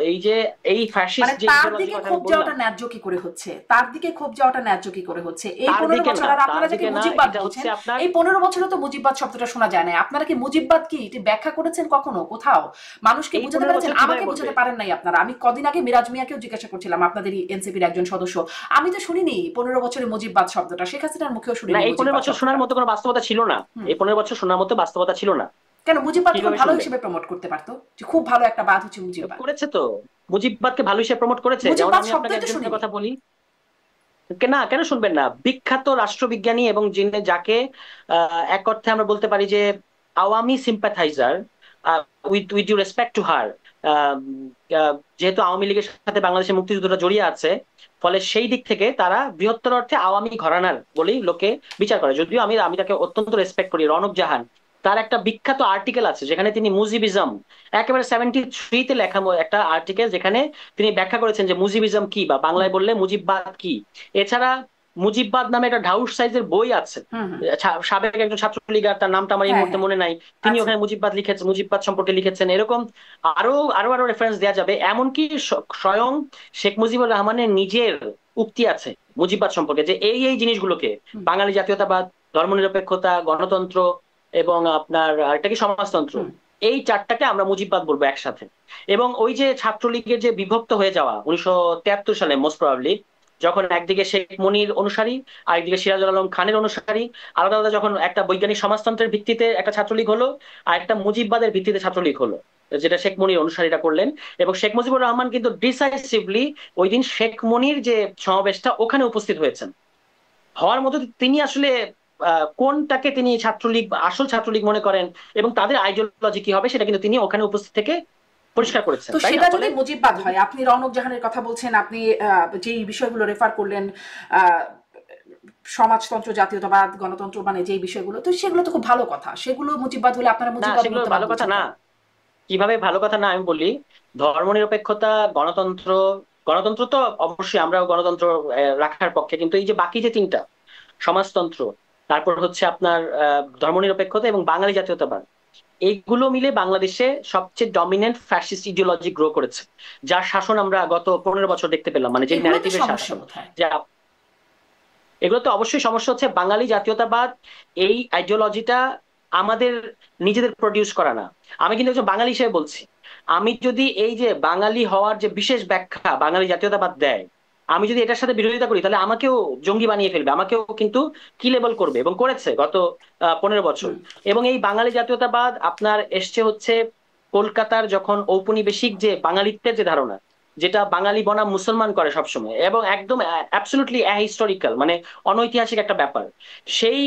এই ফ্যাসিস্ট যে তার দিকে ক্ষোভ যাওয়াটা ন্যায্য কি করে হচ্ছে, তার দিকে ক্ষোভ যাওয়াটা ন্যায্য কি করে হচ্ছে? এই 15 বছর আর আপনারা যাকে মুজিববাদ বলছেন, এই 15 বছরে তো মুজিববাদ শব্দটা শোনা যায় না। আপনারা কি মুজিববাদ কি এটি ব্যাখ্যা করেছেন কখনো কোথাও? মানুষকে বুঝাতে পেরেছেন? আমাকে বুঝাতে পারেন নাই আপনারা। আমি কদিন আগে মিরাজ মিয়াকেও জিজ্ঞাসা করছিলাম, আপনাদেরই এনসিপির একজন সদস্য, আমি তো শুনিনি 15 বছরে মুজিববাদ শব্দটা, শেখ হাসিনার মুখেও শুনিনি। এই 15 বছর শোনার মতো কোনো বাস্তবতা ছিল না। এই 15 বছর শোনার মতো বাস্তবতা ছিল না। কেন? মুজিববাদ খুব ভালো হিসেবে প্রমোট করতে পারতো, যে খুব ভালো একটা বাদ হচ্ছে মুজিববাদ। করেছে তো, মুজিববাদকে ভালো হিসেবে প্রমোট করেছে। যেমন আমি আপনাকে একটা কথা বলি, না কেন শুনবেন না, বিখ্যাত রাষ্ট্রবিজ্ঞানী এবং যাকে এক অর্থে আমরা বলতে পারি যে Awami sympathiser, with due respect to her, যেহেতু আওয়ামী লীগের সাথে বাংলাদেশের মুক্তিযুদ্ধটা জড়িয়ে আছে, ফলে সেই দিক থেকে তারা বৃহত্তর অর্থে আওয়ামী ঘরানার বলেই লোকে বিচার করে। যদিও আমি তাকে অত্যন্ত রেসপেক্ট করি। রনক জাহান, তার একটা বিখ্যাত আর্টিকেল আছে যেখানে তিনি মুজিবিজম, একেবারে 73-তে লেখা একটা আর্টিকেল, যেখানে তিনি ব্যাখ্যা করেছেন যে মুজিবিজম কি, বা বাংলায় বললে মুজিববাদ কি। এছাড়া মুজিববাদ নামে একটা ঢাউস সাইজের বই আছে, সাবেক একজন ছাত্রলীগার, তার নামটা আমার এই মুহূর্তে মনে নাই, তিনি ওখানে মুজিববাদ সম্পর্কে লিখেছেন। এরকম আরো আরো আরো রেফারেন্স দেওয়া যাবে। এমনকি স্বয়ং শেখ মুজিবুর রহমানের নিজের উক্তি আছে মুজিববাদ সম্পর্কে, যে এই জিনিসগুলোকে, বাঙালি জাতীয়তাবাদ, ধর্মনিরপেক্ষতা, গণতন্ত্র এবং আপনার একটা কি সমাজতন্ত্র, এই চারটাকে আমরা মুজিববাদ বলবো একসাথে। এবং ওই যে ছাত্রলীগের যে বিভক্ত হয়ে যাওয়া 1973 সালে, মোস্ট প্রবাবলি যখন একদিকে শেখ মুনির অনুসারী, আরেকদিকে সিরাজুল আলম খানের অনুসারী, আলাদা আলাদা যখন একটা বৈজ্ঞানিক সমাজতন্ত্রের ভিত্তিতে একটা ছাত্রলীগ হলো, আর একটা মুজিববাদের ভিত্তিতে ছাত্রলীগ হলো, যেটা শেখ মুনির অনুসারীরা করলেন। এবং শেখ মুজিবুর রহমান কিন্তু ডিসাইসিভলি ওই দিন শেখ মুনির যে সমাবেশটা ওখানে উপস্থিত হয়েছেন। হওয়ার মতো তিনি আসলে কোনটাকে তিনি ছাত্রলীগ, আসল ছাত্রলীগ মনে করেন এবং তাদের আইডিওলজি কি হবে সেটা কিন্তু তিনি ওখানে উপস্থিত থেকে পরিষ্কার করেছেন। তো সেটা যদি মুজিববাদ হয়, আপনি রওনক জাহানের কথা বলছেন, আপনি যেই বিষয়গুলো রেফার করলেন, সমাজতন্ত্র, জাতীয়তাবাদ, গণতন্ত্র, মানে যেই বিষয়গুলো, তো সেগুলো তো খুব ভালো কথা। সেগুলো মুজিববাদ হলে আপনারা মুজিববাদ সেগুলো ভালো কথা না। কিভাবে ভালো কথা না আমি বলি, ধর্মনিরপেক্ষতা, গণতন্ত্র, গণতন্ত্র তো অবশ্যই আমরাও গণতন্ত্র রাখার পক্ষে, কিন্তু এই যে বাকি যে তিনটা, সমাজতন্ত্র, তারপর হচ্ছে আপনার ধর্মনিরপেক্ষতা এবং বাঙালি জাতীয়তাবাদ, এইগুলো মিলে বাংলাদেশে সবচেয়ে ডমিনেন্ট ফ্যাসিস্ট ইডিওলজি গ্রো করেছে, যার শাসন আমরা গত 15 বছর দেখতে পেলাম, মানে যে ন্যারেটিভের শাসন। যে এগুলো তো অবশ্যই সমস্যা হচ্ছে বাঙালি জাতীয়তাবাদ, এই আইডিওলজিটা আমাদের নিজেদের প্রডিউস করা না। আমি কিন্তু একজন বাঙালি হিসেবে বলছি, আমি যদি এই যে বাঙালি হওয়ার যে বিশেষ ব্যাখ্যা বাঙালি জাতীয়তাবাদ দেয়, আমি যদি এটার সাথে বিরোধিতা করি, তাহলে আমাকেও জঙ্গি বানিয়ে ফেলবে, আমাকেও কিন্তু কি লেবেল করবে, এবং করেছে গত 15 বছর। এবং এই বাঙালি জাতীয়তাবাদ আপনার এসছে হচ্ছে কলকাতার যখন ঔপনিবেশিক যে বাঙালিত্বের যে ধারণা, যেটা বাঙালি বনাম মুসলমান করে সবসময়, এবং একদম অ্যাবসলিউটলি অ্যাহিস্টোরিক্যাল, মানে অনৈতিহাসিক একটা ব্যাপার, সেই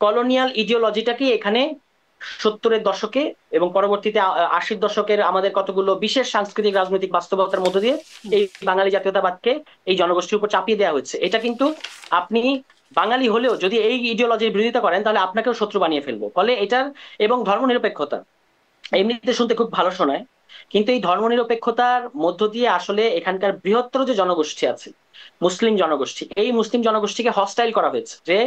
কলোনিয়াল ইডিওলজিটাকে এখানে 70-এর দশকে এবং পরবর্তীতে 80-র দশকের আমাদের কতগুলো বিশেষ সাংস্কৃতিক রাজনৈতিক বাস্তবতার মধ্য দিয়ে এই বাঙালি জাতীয়তাবাদকে এই জনগোষ্ঠীর উপর চাপিয়ে দেওয়া হচ্ছে। এটা কিন্তু আপনি বাঙালি হলেও যদি এই ইডিওলজির বিরোধিতা করেন, তাহলে আপনাকেও শত্রু বানিয়ে ফেলবো। ফলে এটার, এবং ধর্মনিরপেক্ষতা এমনিতে শুনতে খুব ভালো শোনায়, কিন্তু এই ধর্মনিরপেক্ষতার মধ্য দিয়ে আসলে এখানকার বৃহত্তর যে জনগোষ্ঠী আছে, মুসলিম জনগোষ্ঠী, এই মুসলিম জনগোষ্ঠীকে হস্টাইল করা হয়েছে, যে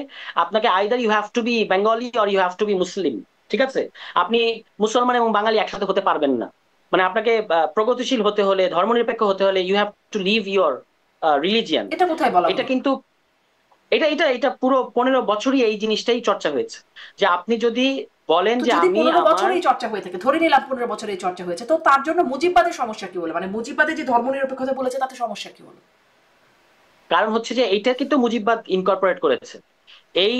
আপনাকে either you have to be Bengali or you have to be Muslim. ঠিক আছে, আপনি মুসলমান এবং বাঙালি একসাথে হতে পারবেন না। মানে আপনাকে প্রগতিশীল হতে হলে, ধর্মনিরপেক্ষ হতে হলে, you have to leave your religion. এটা কোথায় বলা? এটা কিন্তু এটা এটা এটা পুরো 15 বছরই এই জিনিসটাই চর্চা হয়েছে, যে আপনি যদি বলেন যে আমি 15 বছরেই চর্চা হয়ে থাকে, ধরে নিলাম 15 বছরেই চর্চা হয়েছে, তো তার জন্য মুজিববাদের সমস্যা কি হলো? মানে মুজিববাদে যে ধর্মনিরপেক্ষতা বলেছে তাতে সমস্যা কি হলো? কারণ হচ্ছে যে এইটা কিন্তু মুজিববাদ ইনকর্পোরেট করেছে, এই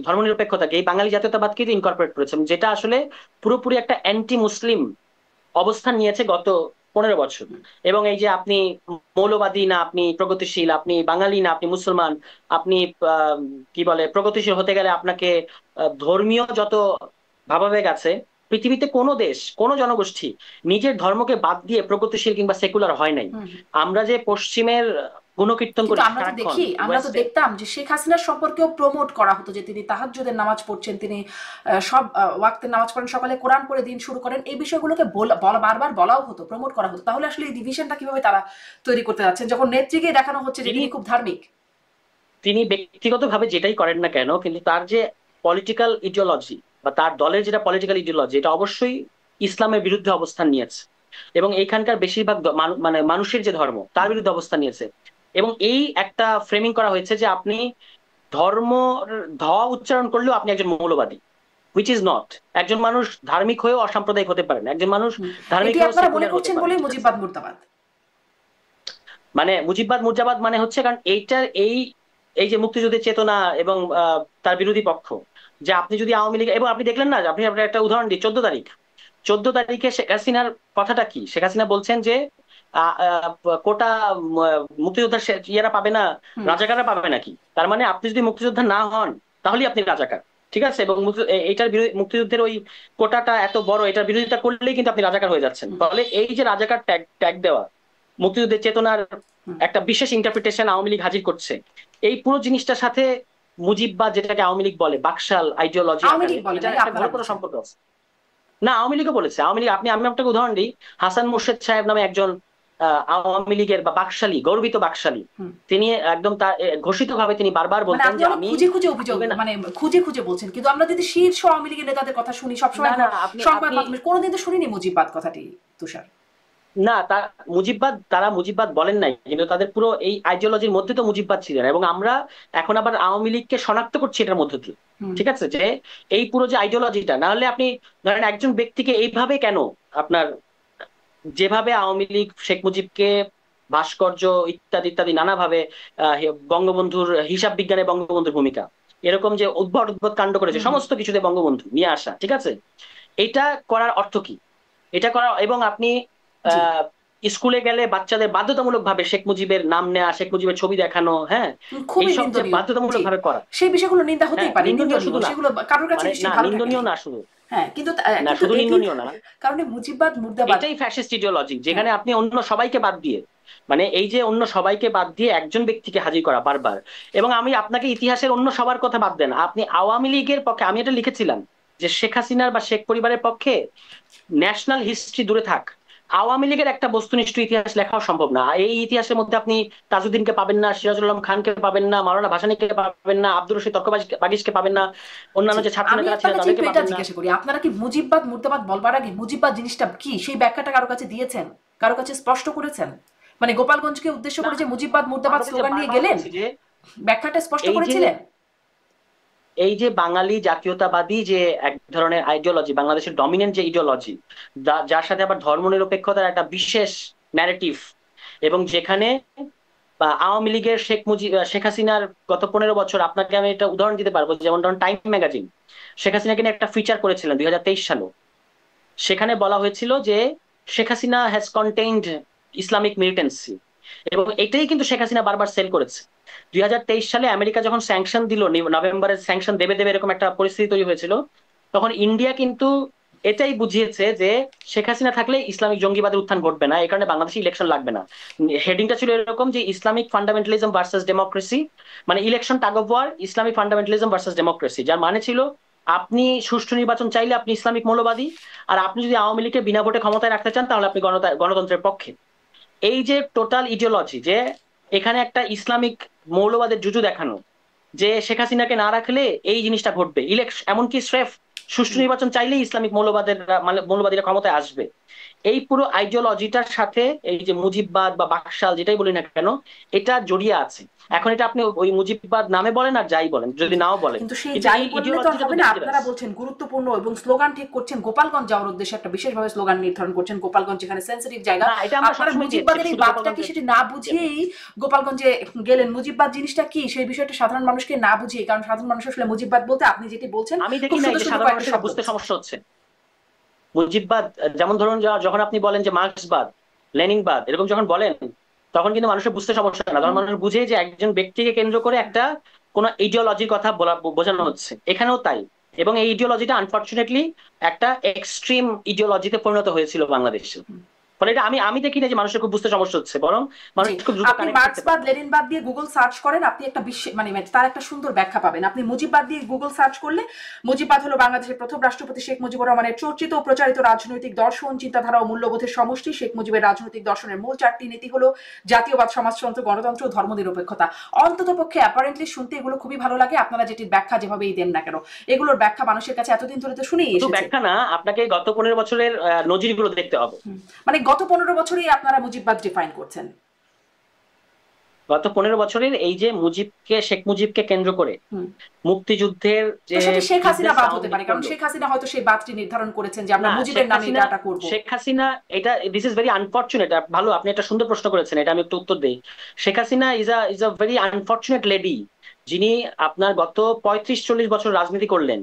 ধর্মনিরপেক্ষতাকে, এই বাঙালি জাতীয়তাবাদকে ইনকর্পোরেট করেছে, যেটা আসলে পুরোপুরি একটা অ্যান্টি মুসলিম অবস্থান নিয়েছে গত 15 বছর। এবং এই যে আপনি মৌলবাদী না, আপনি প্রগতিশীল, আপনি বাঙালি না, আপনি মুসলমান, আপনি কি বলে প্রগতিশীল হতে গেলে আপনাকে ধর্মীয় যত ভাবাবেগ আছে, পৃথিবীতে কোনো দেশ, কোনো জনগোষ্ঠী নিজের ধর্মকে বাদ দিয়ে প্রগতিশীল কিংবা সেকুলার হয় নাই। আমরা যে পশ্চিমের গুণকীর্তন করি, আমরা তো দেখি, আমরা তো দেখতাম যে শেখ হাসিনার সম্পর্কেও প্রমোট করা হতো, যে তিনি তাহাজ্জুদের নামাজ পড়ছেন, তিনি সব ওয়াক্তের নামাজ পড়েন, সকালে কোরআন পড়ে দিন শুরু করেন, এই বিষয়গুলোকে বারবার বলাও হতো, প্রমোট করা হতো। তাহলে আসলে এই ডিভিশনটা কিভাবে তারা তৈরি করতে যাচ্ছেন, যখন নেত্রীকে দেখানো হচ্ছে যে তিনি খুব ধার্মিক? তিনি ব্যক্তিগতভাবে যেটাই করেন না কেন, কিন্তু তার যে পলিটিক্যাল ইডিওলজি বা তার দলের যেটা পলিটিক্যাল ইডিওলজি, এটা অবশ্যই ইসলামের বিরুদ্ধে অবস্থান নিয়েছে, এবং এইখানকার বেশিরভাগ মানে মানুষের যে ধর্ম তার বিরুদ্ধে অবস্থান নিয়েছে। এবং এই একটা ফ্রেমিং করা হয়েছে যে আপনি ধর্ম ধ উচ্চারণ করলেও আপনি একজন মৌলবাদী, হুইচ ইজ নট। একজন মানুষ ধার্মিক হয়েও অসাম্প্রদায়িক হতে পারেন, একজন মানুষ ধার্মিক মুজিববাদ মুর্দাবাদ মানে মুজিববাদ মুর্দাবাদ মানে হচ্ছে, কারণ এইটার এই এই যে মুক্তিযুদ্ধের চেতনা এবং তার বিরোধী পক্ষ, যে আপনি যদি আওয়ামী লীগ, এবং আপনি দেখলেন না, আপনি আপনার একটা উদাহরণ দিই, 14 তারিখে শেখ হাসিনার কথাটা কি? শেখ হাসিনা বলছেন যে কোটা মুক্তিযোদ্ধার ইয়েরা পাবে না, রাজাকাররা পাবে নাকি? তার মানে আপনি যদি মুক্তিযোদ্ধা না হন তাহলে আপনি রাজাকার। ঠিক আছে, এবং এইটার মুক্তিযুদ্ধের ওই কোটাটা এত বড়, এটার বিরোধিতা করলেই কিন্তু আপনি রাজাকার হয়ে যাচ্ছেন। তাহলে এই যে রাজাকার ট্যাগ দেওয়া, মুক্তিযুদ্ধের চেতনার একটা বিশেষ ইন্টারপ্রিটেশন আওয়ামী লীগ হাজির করছে, এই পুরো জিনিসটার সাথে মুজিববাদ, যেটাকে আওয়ামী লীগ বলে বাকশাল আইডিওলজি, এটা একটা ভালো করে সম্পর্ক আছে না। আওয়ামী লীগও বলেছে, আওয়ামী লীগ, আমি আপনাকে উদাহরণ দিই, হাসান মুর্শেদ সাহেব নামে একজন আওয়ামী লীগের বা বাকশালী, গর্বিত বাকশালী, তিনি একদম তার ঘোষিত ভাবে তিনি বারবার বলতেন যে আমি খুঁজে অভিযোগ, মানে খুঁজে বলছেন, কিন্তু আমরা যদি শীর্ষ আওয়ামী লীগের নেতাদের কথা শুনি সবসময়, সংবাদ মাধ্যমে কোনোদিন তো শুনিনি মুজিববাদ কথাটি, তুষার। না, তারা মুজিববাদ বলেন নাই, কিন্তু তাদের পুরো এই আইডিওলজির মধ্যে তো মুজিববাদ ছিলেন। এবং আমরা এখন আবার আওয়ামী লীগকে শনাক্ত করছি এটার মধ্যে দিয়ে। ঠিক আছে, যে এই পুরো যে আইডিওলজিটা, না হলে আপনি ধরেন একজন ব্যক্তিকে এইভাবে কেন আপনার, যেভাবে আওয়ামী লীগ শেখ মুজিবকে ভাস্কর্য ইত্যাদি ইত্যাদি নানাভাবে বঙ্গবন্ধুর হিসাব বিজ্ঞানে বঙ্গবন্ধুর ভূমিকা, এরকম যে উদ্ভট উদ্ভট কাণ্ড করেছে সমস্ত কিছুতে বঙ্গবন্ধু নিয়ে আসা, ঠিক আছে? এটা করার অর্থ কি? এটা করা, এবং আপনি স্কুলে গেলে বাচ্চাদের বাধ্যতামূলক ভাবে শেখ মুজিবের নাম নেওয়া, শেখ মুজিবের ছবি দেখানো, হ্যাঁ, এইসব যে বাধ্যতামূলক ভাবে করা, সেই বিষয়গুলো নিন্দা হতেই পারে, নিন্দনীয় শুধু না, সেগুলো কারোর কাছে নিন্দনীয় না শুধু, হ্যাঁ, কিন্তু শুধু নিন্দনীয় না, কারণ মুজিববাদ মুর্দাবাদ এটাই ফ্যাসিস্ট ইডিওলজি, যেখানে আপনি অন্য সবাইকে বাদ দিয়ে, মানে এই যে অন্য সবাইকে বাদ দিয়ে একজন ব্যক্তিকে হাজির করা বারবার। এবং আমি আপনাকে ইতিহাসের অন্য সবার কথা বাদ দেন, আপনি আওয়ামী লীগের পক্ষে, আমি এটা লিখেছিলাম যে শেখ হাসিনার বা শেখ পরিবারের পক্ষে ন্যাশনাল হিস্ট্রি দূরে থাক, আওয়ামী লীগের একটা বস্তুনিষ্ঠ ইতিহাস লেখাও সম্ভব না। এই ইতিহাসের মধ্যে আপনি তাজউদ্দিনকে পাবেন না, সিরাজুল আলম খানকে পাবেন না, মাওলানা ভাসানীকে পাবেন না, আব্দুর রশিদ তর্কবাগীশকে পাবেন না, অন্যান্য যে ছাত্র নেতারা ছিলেন তাদেরকে পাবেন না। জিজ্ঞাসা করি, আপনারা কি মুজিববাদ মুর্দাবাদ বলবার আগে মুজিববাদ জিনিসটা কি সেই ব্যাখ্যাটা কারো কাছে দিয়েছেন, কারো কাছে স্পষ্ট করেছেন? মানে গোপালগঞ্জকে উদ্দেশ্য করে যে মুজিববাদ মুর্দাবাদ স্লোগান নিয়ে গেলেন, ব্যাখ্যাটা স্পষ্ট করেছিলেন? এই যে বাঙালি জাতীয়তাবাদী যে এক ধরনের আইডিওলজি, বাংলাদেশের ডমিনেন্ট যে ইডিওলজি, যার সাথে আবার ধর্মনিরপেক্ষতার একটা বিশেষ ন্যারেটিভ, এবং যেখানে আওয়ামী লীগের শেখ হাসিনার গত 15 বছর, আপনাকে আমি একটা উদাহরণ দিতে পারবো, যেমন ধরুন টাইম ম্যাগাজিন শেখ হাসিনাকে নিয়ে একটা ফিচার করেছিলেন 2023 সালে। সেখানে বলা হয়েছিল যে Sheikh Hasina has contained Islamic militancy, এবং এটাই কিন্তু শেখ হাসিনা বারবার সেল করেছে। 2023 সালে আমেরিকা যখন স্যাংশন দিল, নভেম্বরের স্যাংশন দেবে দেবে এরকম একটা পরিস্থিতি তৈরি হয়েছিল, তখন ইন্ডিয়া কিন্তু এটাই বুঝিয়েছে যে শেখ হাসিনা থাকলে ইসলামিক জঙ্গিবাদের উত্থান ঘটবে না, এই কারণে বাংলাদেশে ইলেকশন লাগবে না। হেডিংটা ছিল এরকম যে ইসলামিক ফান্ডামেন্টালিজম ভার্সেস ডেমোক্রেসি, মানে election tug of war, Islamic fundamentalism versus democracy, যার মানে ছিল আপনি সুষ্ঠু নির্বাচন চাইলে আপনি ইসলামিক মৌলবাদী, আর আপনি যদি আওয়ামী লীগকে বিনা ভোটে ক্ষমতায় রাখতে চান তাহলে আপনি গণতন্ত্রের পক্ষে। এই যে টোটাল ইডিওলজি, যে এখানে একটা ইসলামিক মৌলবাদের জুজু দেখানো, যে শেখ হাসিনাকে না রাখলে এই জিনিসটা ঘটবে, ইলেকশন এমনকি স্রেফ সুষ্ঠু নির্বাচন চাইলেই ইসলামিক মৌলবাদীরা ক্ষমতায় আসবে, এই পুরো আইডিওলজিটার সাথে এই যে মুজিববাদ বা বাকশাল যেটাই বলি না কেন, এটা জড়িয়ে আছে। এখন এটা আপনি ওই মুজিববাদ নামে বলেন আর যাই বলেন, যদি নাও বলেন, কিন্তু সেই যাই বললে তো হবে না। আপনারা বলছেন গুরুত্বপূর্ণ এবং স্লোগান ঠিক করছেন, গোপালগঞ্জ যাওয়ার উদ্দেশ্যে একটা বিশেষভাবে স্লোগান নির্ধারণ করছেন, গোপালগঞ্জ যেখানে সেন্সিটিভ জায়গা, আপনারা মুজিববাদের এই বাদটা কি সেটা না বুঝিয়েই গোপালগঞ্জে গেলেন। মুজিববাদ জিনিসটা কি সেই বিষয়টা সাধারণ মানুষকে না বুঝিয়ে, কারণ সাধারণ মানুষ আসলে মুজিববাদ বলতে আপনি যেটি বলছেন, আমি দেখি না সাধারণ মানুষের বুঝতে সমস্যা হচ্ছে। মুজিববাদ যেমন ধরুন যখন আপনি বলেন যে মার্ক্সবাদ, লেনিনবাদ এরকম যখন বলেন, তখন কিন্তু মানুষের বুঝতে সমস্যা না, তখন মানুষ বুঝে যে একজন ব্যক্তিকে কেন্দ্র করে একটা কোন ইডিওলজির কথা বোঝানো হচ্ছে, এখানেও তাই। এবং এই ইডিওলজিটা আনফর্চুনেটলি একটা এক্সট্রিম ইডিওলজিতে পরিণত হয়েছিল বাংলাদেশে। ফলে এটা আমি দেখি না যে মানুষের খুব বুঝতে সমস্যা হচ্ছে, বরং মানুষ খুব দ্রুত আপনি মার্ক্সবাদ লেনিনবাদ দিয়ে গুগল সার্চ করেন, আপনি একটা মানে তার একটা সুন্দর ব্যাখ্যা পাবেন। আপনি মুজিববাদ দিয়ে গুগল সার্চ করলে, মুজিববাদ হলো বাংলাদেশের প্রথম রাষ্ট্রপতি শেখ মুজিবুর রহমানের চর্চিত ও প্রচারিত রাজনৈতিক দর্শন, চিন্তাধারা ও মূল্যবোধের সমষ্টি। শেখ মুজিবের রাজনৈতিক দর্শনের মূল 4টি নীতি হলো জাতীয়বাদ, সমাজতন্ত্র, গণতন্ত্র ও ধর্মনিরপেক্ষতা। অন্ততপক্ষে অ্যাপারেন্টলি শুনতে এগুলো খুবই ভালো লাগে, আপনারা যেটির ব্যাখ্যা যেভাবেই দেন না কেন, এগুলোর ব্যাখ্যা মানুষের কাছে এতদিন ধরে তো শুনেই এসেছে। ব্যাখ্যা না, আপনাকে গত 15 বছরের নজিরগুলো দেখতে হবে। মানে গত 15 বছরই আপনারা মুজিববাদ ডিফাইন করছেন। গত 15 বছরের এই যে শেখ মুজিবকে কেন্দ্র করে মুক্তিযুদ্ধের যে শেখ হাসিনা বাদ হতে পারে, কারণ শেখ হাসিনা হয়তো সেই বাদটি নির্ধারণ করেছেন যে আমরা মুজিবের নামে এটা করব। শেখ হাসিনা, এটা দিস ইজ ভেরি আনফরচুনেট। ভালো, আপনি একটা সুন্দর প্রশ্ন করেছেন, এটা আমি একটু উত্তর দেই। Sheikh Hasina is a very unfortunate lady, যিনি আপনার গত 35-40 বছর রাজনীতি করলেন,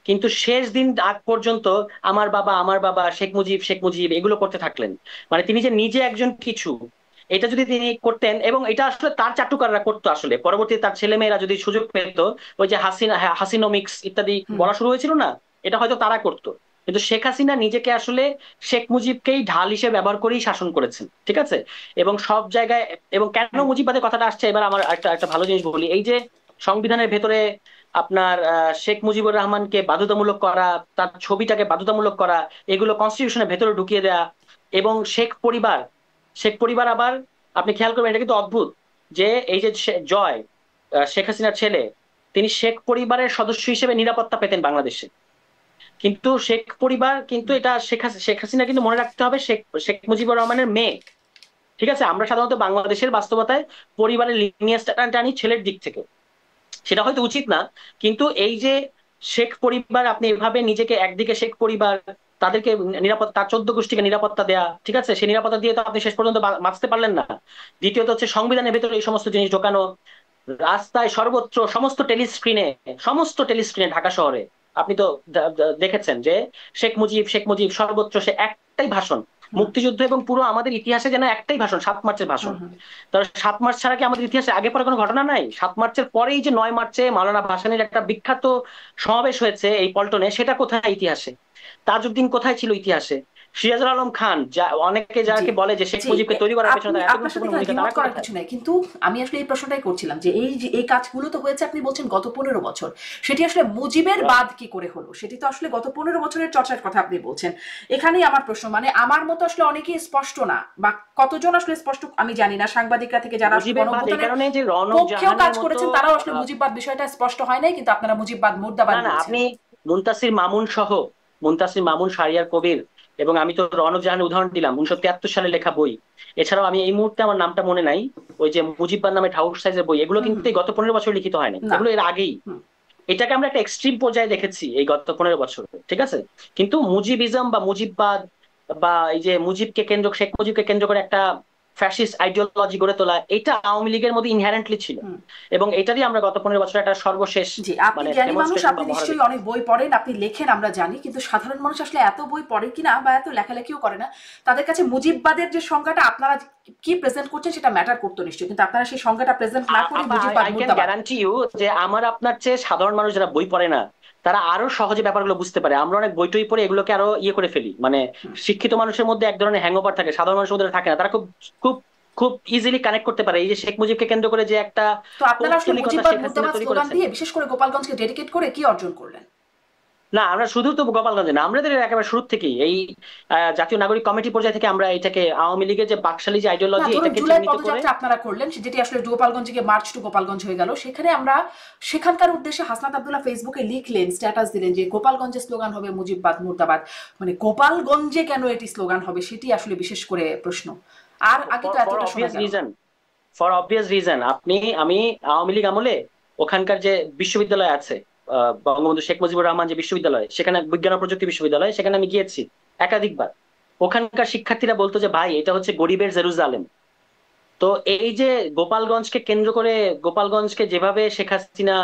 কিন্তু শেষ দিন আগ পর্যন্ত আমার বাবা শেখ মুজিব এগুলো করতে থাকলেন। মানে তিনি যে নিজে একজন কিছু, এটা যদি তিনি করতেন, এবং এটা আসলে তার চাটুকাররা করতো, আসলে পরবর্তীতে তার ছেলে মেয়েরা যদি সুযোগ পেত, ওই যে হাসিনোমিক্স ইত্যাদি বলা শুরু হয়েছিল না, এটা হয়তো তারা করতো। কিন্তু শেখ হাসিনা নিজেকে আসলে শেখ মুজিবকেই ঢাল হিসেবে ব্যবহার করেই শাসন করেছেন, ঠিক আছে? এবং সব জায়গায়, এবং কেন মুজিববাদের কথাটা আসছে, এবার আমার একটা ভালো জিনিস বলি। এই যে সংবিধানের ভেতরে আপনার শেখ মুজিবুর রহমানকে বাধ্যতামূলক করা, তার ছবিটাকে বাধ্যতামূলক করা, এগুলো কনস্টিটিউশনের ভেতরে ঢুকিয়ে দেয়া, এবং শেখ পরিবার আবার আপনি খেয়াল করবেন, এটা কিন্তু অদ্ভুত যে এই যে জয়, শেখ হাসিনার ছেলে, তিনি শেখ পরিবারের সদস্য হিসেবে নিরাপত্তা পেতেন বাংলাদেশে, কিন্তু শেখ পরিবার কিন্তু এটা শেখ হাসিনা কিন্তু মনে রাখতে হবে শেখ মুজিবুর রহমানের মেয়ে, ঠিক আছে? আমরা সাধারণত বাংলাদেশের বাস্তবতায় পরিবারের লিনিয়েজটা টানি ছেলের দিক থেকে, সেটা হয়তো উচিত না, কিন্তু এই যে শেখ পরিবার, আপনি এভাবে নিজেকে একদিকে শেখ পরিবার, তাদেরকে নিরাপত্তা, তার 14 গোষ্ঠীকে নিরাপত্তা দেয়া, ঠিক আছে, সেই নিরাপত্তা দিয়ে তো আপনি শেষ পর্যন্ত বাঁচতে পারলেন না। দ্বিতীয়ত হচ্ছে সংবিধানের ভেতরে এই সমস্ত জিনিস ঢোকানো, রাস্তায় সর্বত্র সমস্ত টেলিস্ক্রিনে ঢাকা শহরে আপনি তো দেখেছেন যে শেখ মুজিব সর্বত্র সে একটাই ভাষণ, মুক্তিযুদ্ধ এবং পুরো আমাদের ইতিহাসে যেন একটাই ভাষণ, 7 মার্চের ভাষণ। তার 7 মার্চ ছাড়া কি আমাদের ইতিহাসে আগে পরে কোনো ঘটনা নাই? 7 মার্চের পরেই যে 9 মার্চে মাওলানা ভাসানীর একটা বিখ্যাত সমাবেশ হয়েছে এই পল্টনে, সেটা কোথায় ইতিহাসে? তাজউদ্দিন কোথায় ছিল ইতিহাসে? সিরাজুল আলম খান, যা অনেকে যাকে বলে যে শেখ মুজিবকে তৈরি করার পেছনে তার এত গুরুত্বপূর্ণ ভূমিকা, তারা করার কিছু নাই। কিন্তু আমি আসলে এই প্রশ্নটাই করছিলাম যে এই কাজগুলো তো হয়েছে আপনি বলছেন গত 15 বছর, সেটি আসলে মুজিবের বাদ কি করে হলো? সেটি তো আসলে গত 15 বছরের চর্চার কথা আপনি বলছেন। এখানেই আমার প্রশ্ন, মানে আমার মতো আসলে অনেকেই স্পষ্ট না, বা কতজন আসলে স্পষ্ট আমি জানি না, সাংবাদিকরা থেকে যারা পক্ষেও কাজ করেছেন তারাও আসলে মুজিববাদ বিষয়টা স্পষ্ট হয় নাই, কিন্তু আপনারা মুজিববাদ মুর্দাবাদ বলছেন। আপনি মুনতাসির মামুন, শাহরিয়ার কবির, এবং আমি তো রওনক জাহানের উদাহরণ দিলাম, 1973 সালে লেখা বই। এছাড়াও আমি এই মুহূর্তে আমার নামটা মনে নাই, ওই যে মুজিববাদ নামে ঠাউর সাইজের বই, এগুলো কিন্তু গত 15 বছর লিখিত হয়নি, এগুলো এর আগেই। এটাকে আমরা একটা এক্সট্রিম পর্যায়ে দেখেছি এই গত 15 বছর, ঠিক আছে। কিন্তু মুজিবিজম বা মুজিববাদ বা এই যে শেখ মুজিবকে কেন্দ্র করে একটা ফ্যাসিস্ট আইডিওলজি গড়ে তোলা, এটা আওয়ামী লীগের মধ্যে ইনহেরেন্টলি ছিল, এবং এটারই আমরা গত 15 বছর একটা সর্বশেষ। আপনি জ্ঞানী মানুষ, আপনি নিশ্চয়ই অনেক বই পড়েন, আপনি লেখেন, আমরা জানি, কিন্তু সাধারণ মানুষ আসলে এত বই পড়ে কিনা বা এত লেখালেখিও করে না, তাদের কাছে মুজিববাদের যে সংজ্ঞাটা আপনারা কি প্রেজেন্ট করছেন সেটা ম্যাটার করতো নিশ্চয়ই, কিন্তু আপনারা সেই সংজ্ঞাটা প্রেজেন্ট না করে মুজিববাদ মুর্দাবাদ। গ্যারান্টি ইউ যে আমার আপনার চেয়ে সাধারণ মানুষ যারা বই পড়ে না, তারা আরো সহজে ব্যাপারগুলো বুঝতে পারে। আমরা অনেক বই টই পড়ে এগুলোকে আরো ইয়ে করে ফেলি, মানে শিক্ষিত মানুষের মধ্যে এক ধরনের হ্যাংওভার থাকে, সাধারণ মানুষের মধ্যে থাকে না। তারা খুব খুব খুব ইজিলি কানেক্ট করতে পারে এই যে শেখ মুজিবকে কেন্দ্র করে যে একটা। তো আপনারা আসলে মুজিববাদ মুর্দাবাদ স্লোগান দিয়ে বিশেষ করে গোপালগঞ্জকে ডেডিকেট করে কি অর্জন করলেন? না, আমরা শুধু তো গোপালগঞ্জে না, আমাদের একেবারে শুরু থেকেই এই জাতীয় নাগরিক কমিটি পর্যায়ে থেকে আমরা এটাকে আওয়ামী লীগের যে বাকশালী যে আইডিওলজি, এটাকে চিহ্নিত করে আপনারা করলেন, যেটি আসলে গোপালগঞ্জ থেকে মার্চ টু গোপালগঞ্জ হয়ে গেল। সেখানে আমরা সেখানকার উদ্দেশ্যে হাসনাত আব্দুল্লাহ ফেসবুকে লিখলেন, স্ট্যাটাস দিলেন যে গোপালগঞ্জের স্লোগান হবে মুজিববাদ মুর্দাবাদ। মানে গোপালগঞ্জে কেন এটি স্লোগান হবে সেটি আসলে বিশেষ করে প্রশ্ন। আর আগে তো এতটা শোনা গেল না। ফর অবভিয়াস রিজন, আমি আওয়ামী লীগ আমলে ওখানকার যে বিশ্ববিদ্যালয় আছে, বঙ্গবন্ধু শেখ মুজিবুর রহমান যে বিশ্ববিদ্যালয়, সেখানে বিজ্ঞান ও প্রযুক্তি বিশ্ববিদ্যালয়, সেখানে আমি গিয়েছি একাধিকবার। ওখানকার শিক্ষার্থীরা বলতো যে ভাই, এটা হচ্ছে গরিবের জেরুজালেম। তো এই যে গোপালগঞ্জকে কেন্দ্র করে, গোপালগঞ্জকে যেভাবে শেখ হাসিনা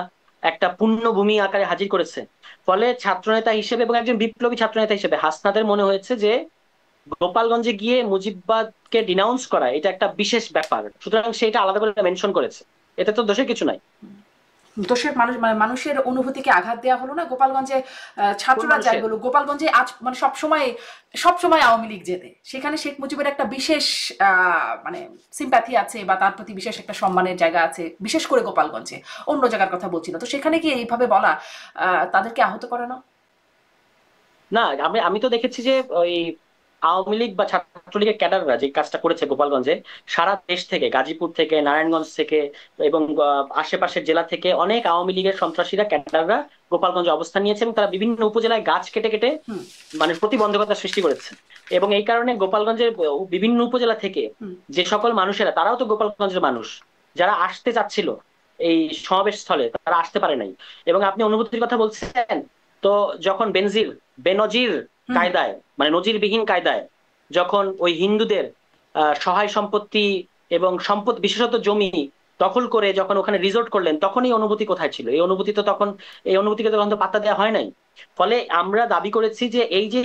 একটা পুণ্যভূমি আকারে হাজির করেছে, ফলে ছাত্রনেতা হিসেবে এবং একজন বিপ্লবী ছাত্রনেতা হিসেবে হাসনাতের মনে হয়েছে যে গোপালগঞ্জে গিয়ে মুজিববাদকে ডিনাউন্স করা এটা একটা বিশেষ ব্যাপার, সুতরাং সেটা আলাদা করে মেনশন করেছে। এতে তো দোষের কিছু নাই। দোষের মানুষের অনুভূতিকে আঘাত দেওয়া হলো না? গোপালগঞ্জে ছাত্ররা যাই বলো, গোপালগঞ্জে আজ মানে সবসময় আওয়ামী লীগ জেতে, সেখানে শেখ মুজিবের একটা বিশেষ মানে সিম্প্যাথি আছে বা তার প্রতি বিশেষ একটা সম্মানের জায়গা আছে, বিশেষ করে গোপালগঞ্জে। অন্য জায়গার কথা বলছি না। তো সেখানে কি এইভাবে বলা তাদেরকে আহত করে না? না, আমি তো দেখেছি যে ওই আওয়ামী লীগ বা ছাত্রলীগের ক্যাডাররা যে কাজটা করেছে গোপালগঞ্জে, সারা দেশ থেকে, গাজীপুর থেকে, নারায়ণগঞ্জ থেকে এবং আশেপাশের জেলা থেকে অনেক আওয়ামী লীগের সন্ত্রাসীরা, ক্যাডাররা গোপালগঞ্জে অবস্থান নিয়েছে, এবং তারা বিভিন্ন উপজেলায় গাছ কেটে কেটে মানে প্রতিবন্ধকতা সৃষ্টি করেছে। এবং এই কারণে গোপালগঞ্জের বিভিন্ন উপজেলা থেকে যে সকল মানুষেরা, তারাও তো গোপালগঞ্জের মানুষ, যারা আসতে চাচ্ছিল এই সমাবেশ স্থলে, তারা আসতে পারে নাই। এবং আপনি অনুভূতির কথা বলছেন, তো যখন বেনজির কায়দায়, মানে নজিরবিহীন কায়দায়, যখন ওই হিন্দুদের সহায় সম্পত্তি এবং সম্পদ, বিশেষত জমি দখল করে যখন ওখানে রিসোর্ট করলেন, তখন এই অনুভূতি কোথায় ছিল? এই অনুভূতিকে তখন তো পাত্তা দেওয়া হয় নাই। ফলে আমরা দাবি করেছি যে এই যে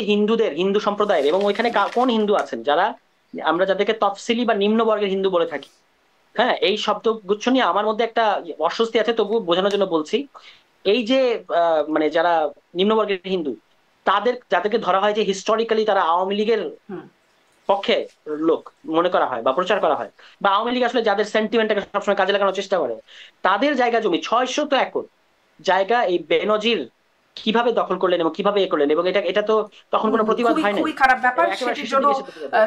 হিন্দু সম্প্রদায়ের, এবং ওইখানে কোন হিন্দু আছেন যারা, আমরা যাদেরকে তফসিলি বা নিম্ন বর্গের হিন্দু বলে থাকি, হ্যাঁ, এই শব্দগুচ্ছ নিয়ে আমার মধ্যে একটা অস্বস্তি আছে, তবু বোঝানোর জন্য বলছি। এই যে মানে যারা নিম্নবর্গের হিন্দু, যাদেরকে ধরা হয় যে হিস্টোরিক্যালি তারা আওয়ামী লীগের পক্ষে লোক মনে করা হয় বা প্রচার করা হয়, বা আওয়ামী লীগ আসলে যাদের সেন্টিমেন্টটাকে সবসময় কাজে লাগানোর চেষ্টা করে, তাদের জায়গা জমি 600 একর জায়গা এই বেনজির কিভাবে দখল করলেন এবং কিভাবে করলেন, এবং এটা তো তখন কোনো প্রতিবাদ হয় না। খুবই খারাপ ব্যাপার।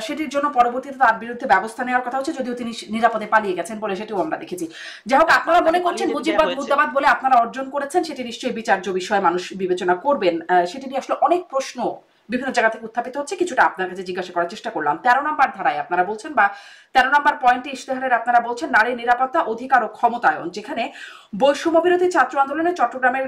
সেটির জন্য পরবর্তীতে তার বিরুদ্ধে ব্যবস্থা নেওয়ার কথা হচ্ছে, যদিও তিনি নিরাপদে পালিয়ে গেছেন বলে সেটিও আমরা দেখেছি। যাই হোক, আপনারা মনে করছেন মুজিববাদ মুর্দাবাদ বলে আপনারা অর্জন করেছেন, সেটি নিশ্চয়ই বিচার্য বিষয়, মানুষ বিবেচনা করবেন। সেটি নিয়ে আসলে অনেক প্রশ্ন বিভিন্ন জায়গা থেকে উত্থাপিত হচ্ছে, কিছুটা আপনার কাছে জিজ্ঞাসা করার চেষ্টা করলাম। 13 নম্বর ধারায় আপনারা বলছেন, বা 13 নম্বর পয়েন্টে ইশতেহারের আপনারা বলছেন নারী নিরাপত্তা, অধিকার ও ক্ষমতায়ন, যেখানে বৈষম্য বিরোধী ছাত্র আন্দোলনে চট্টগ্রামের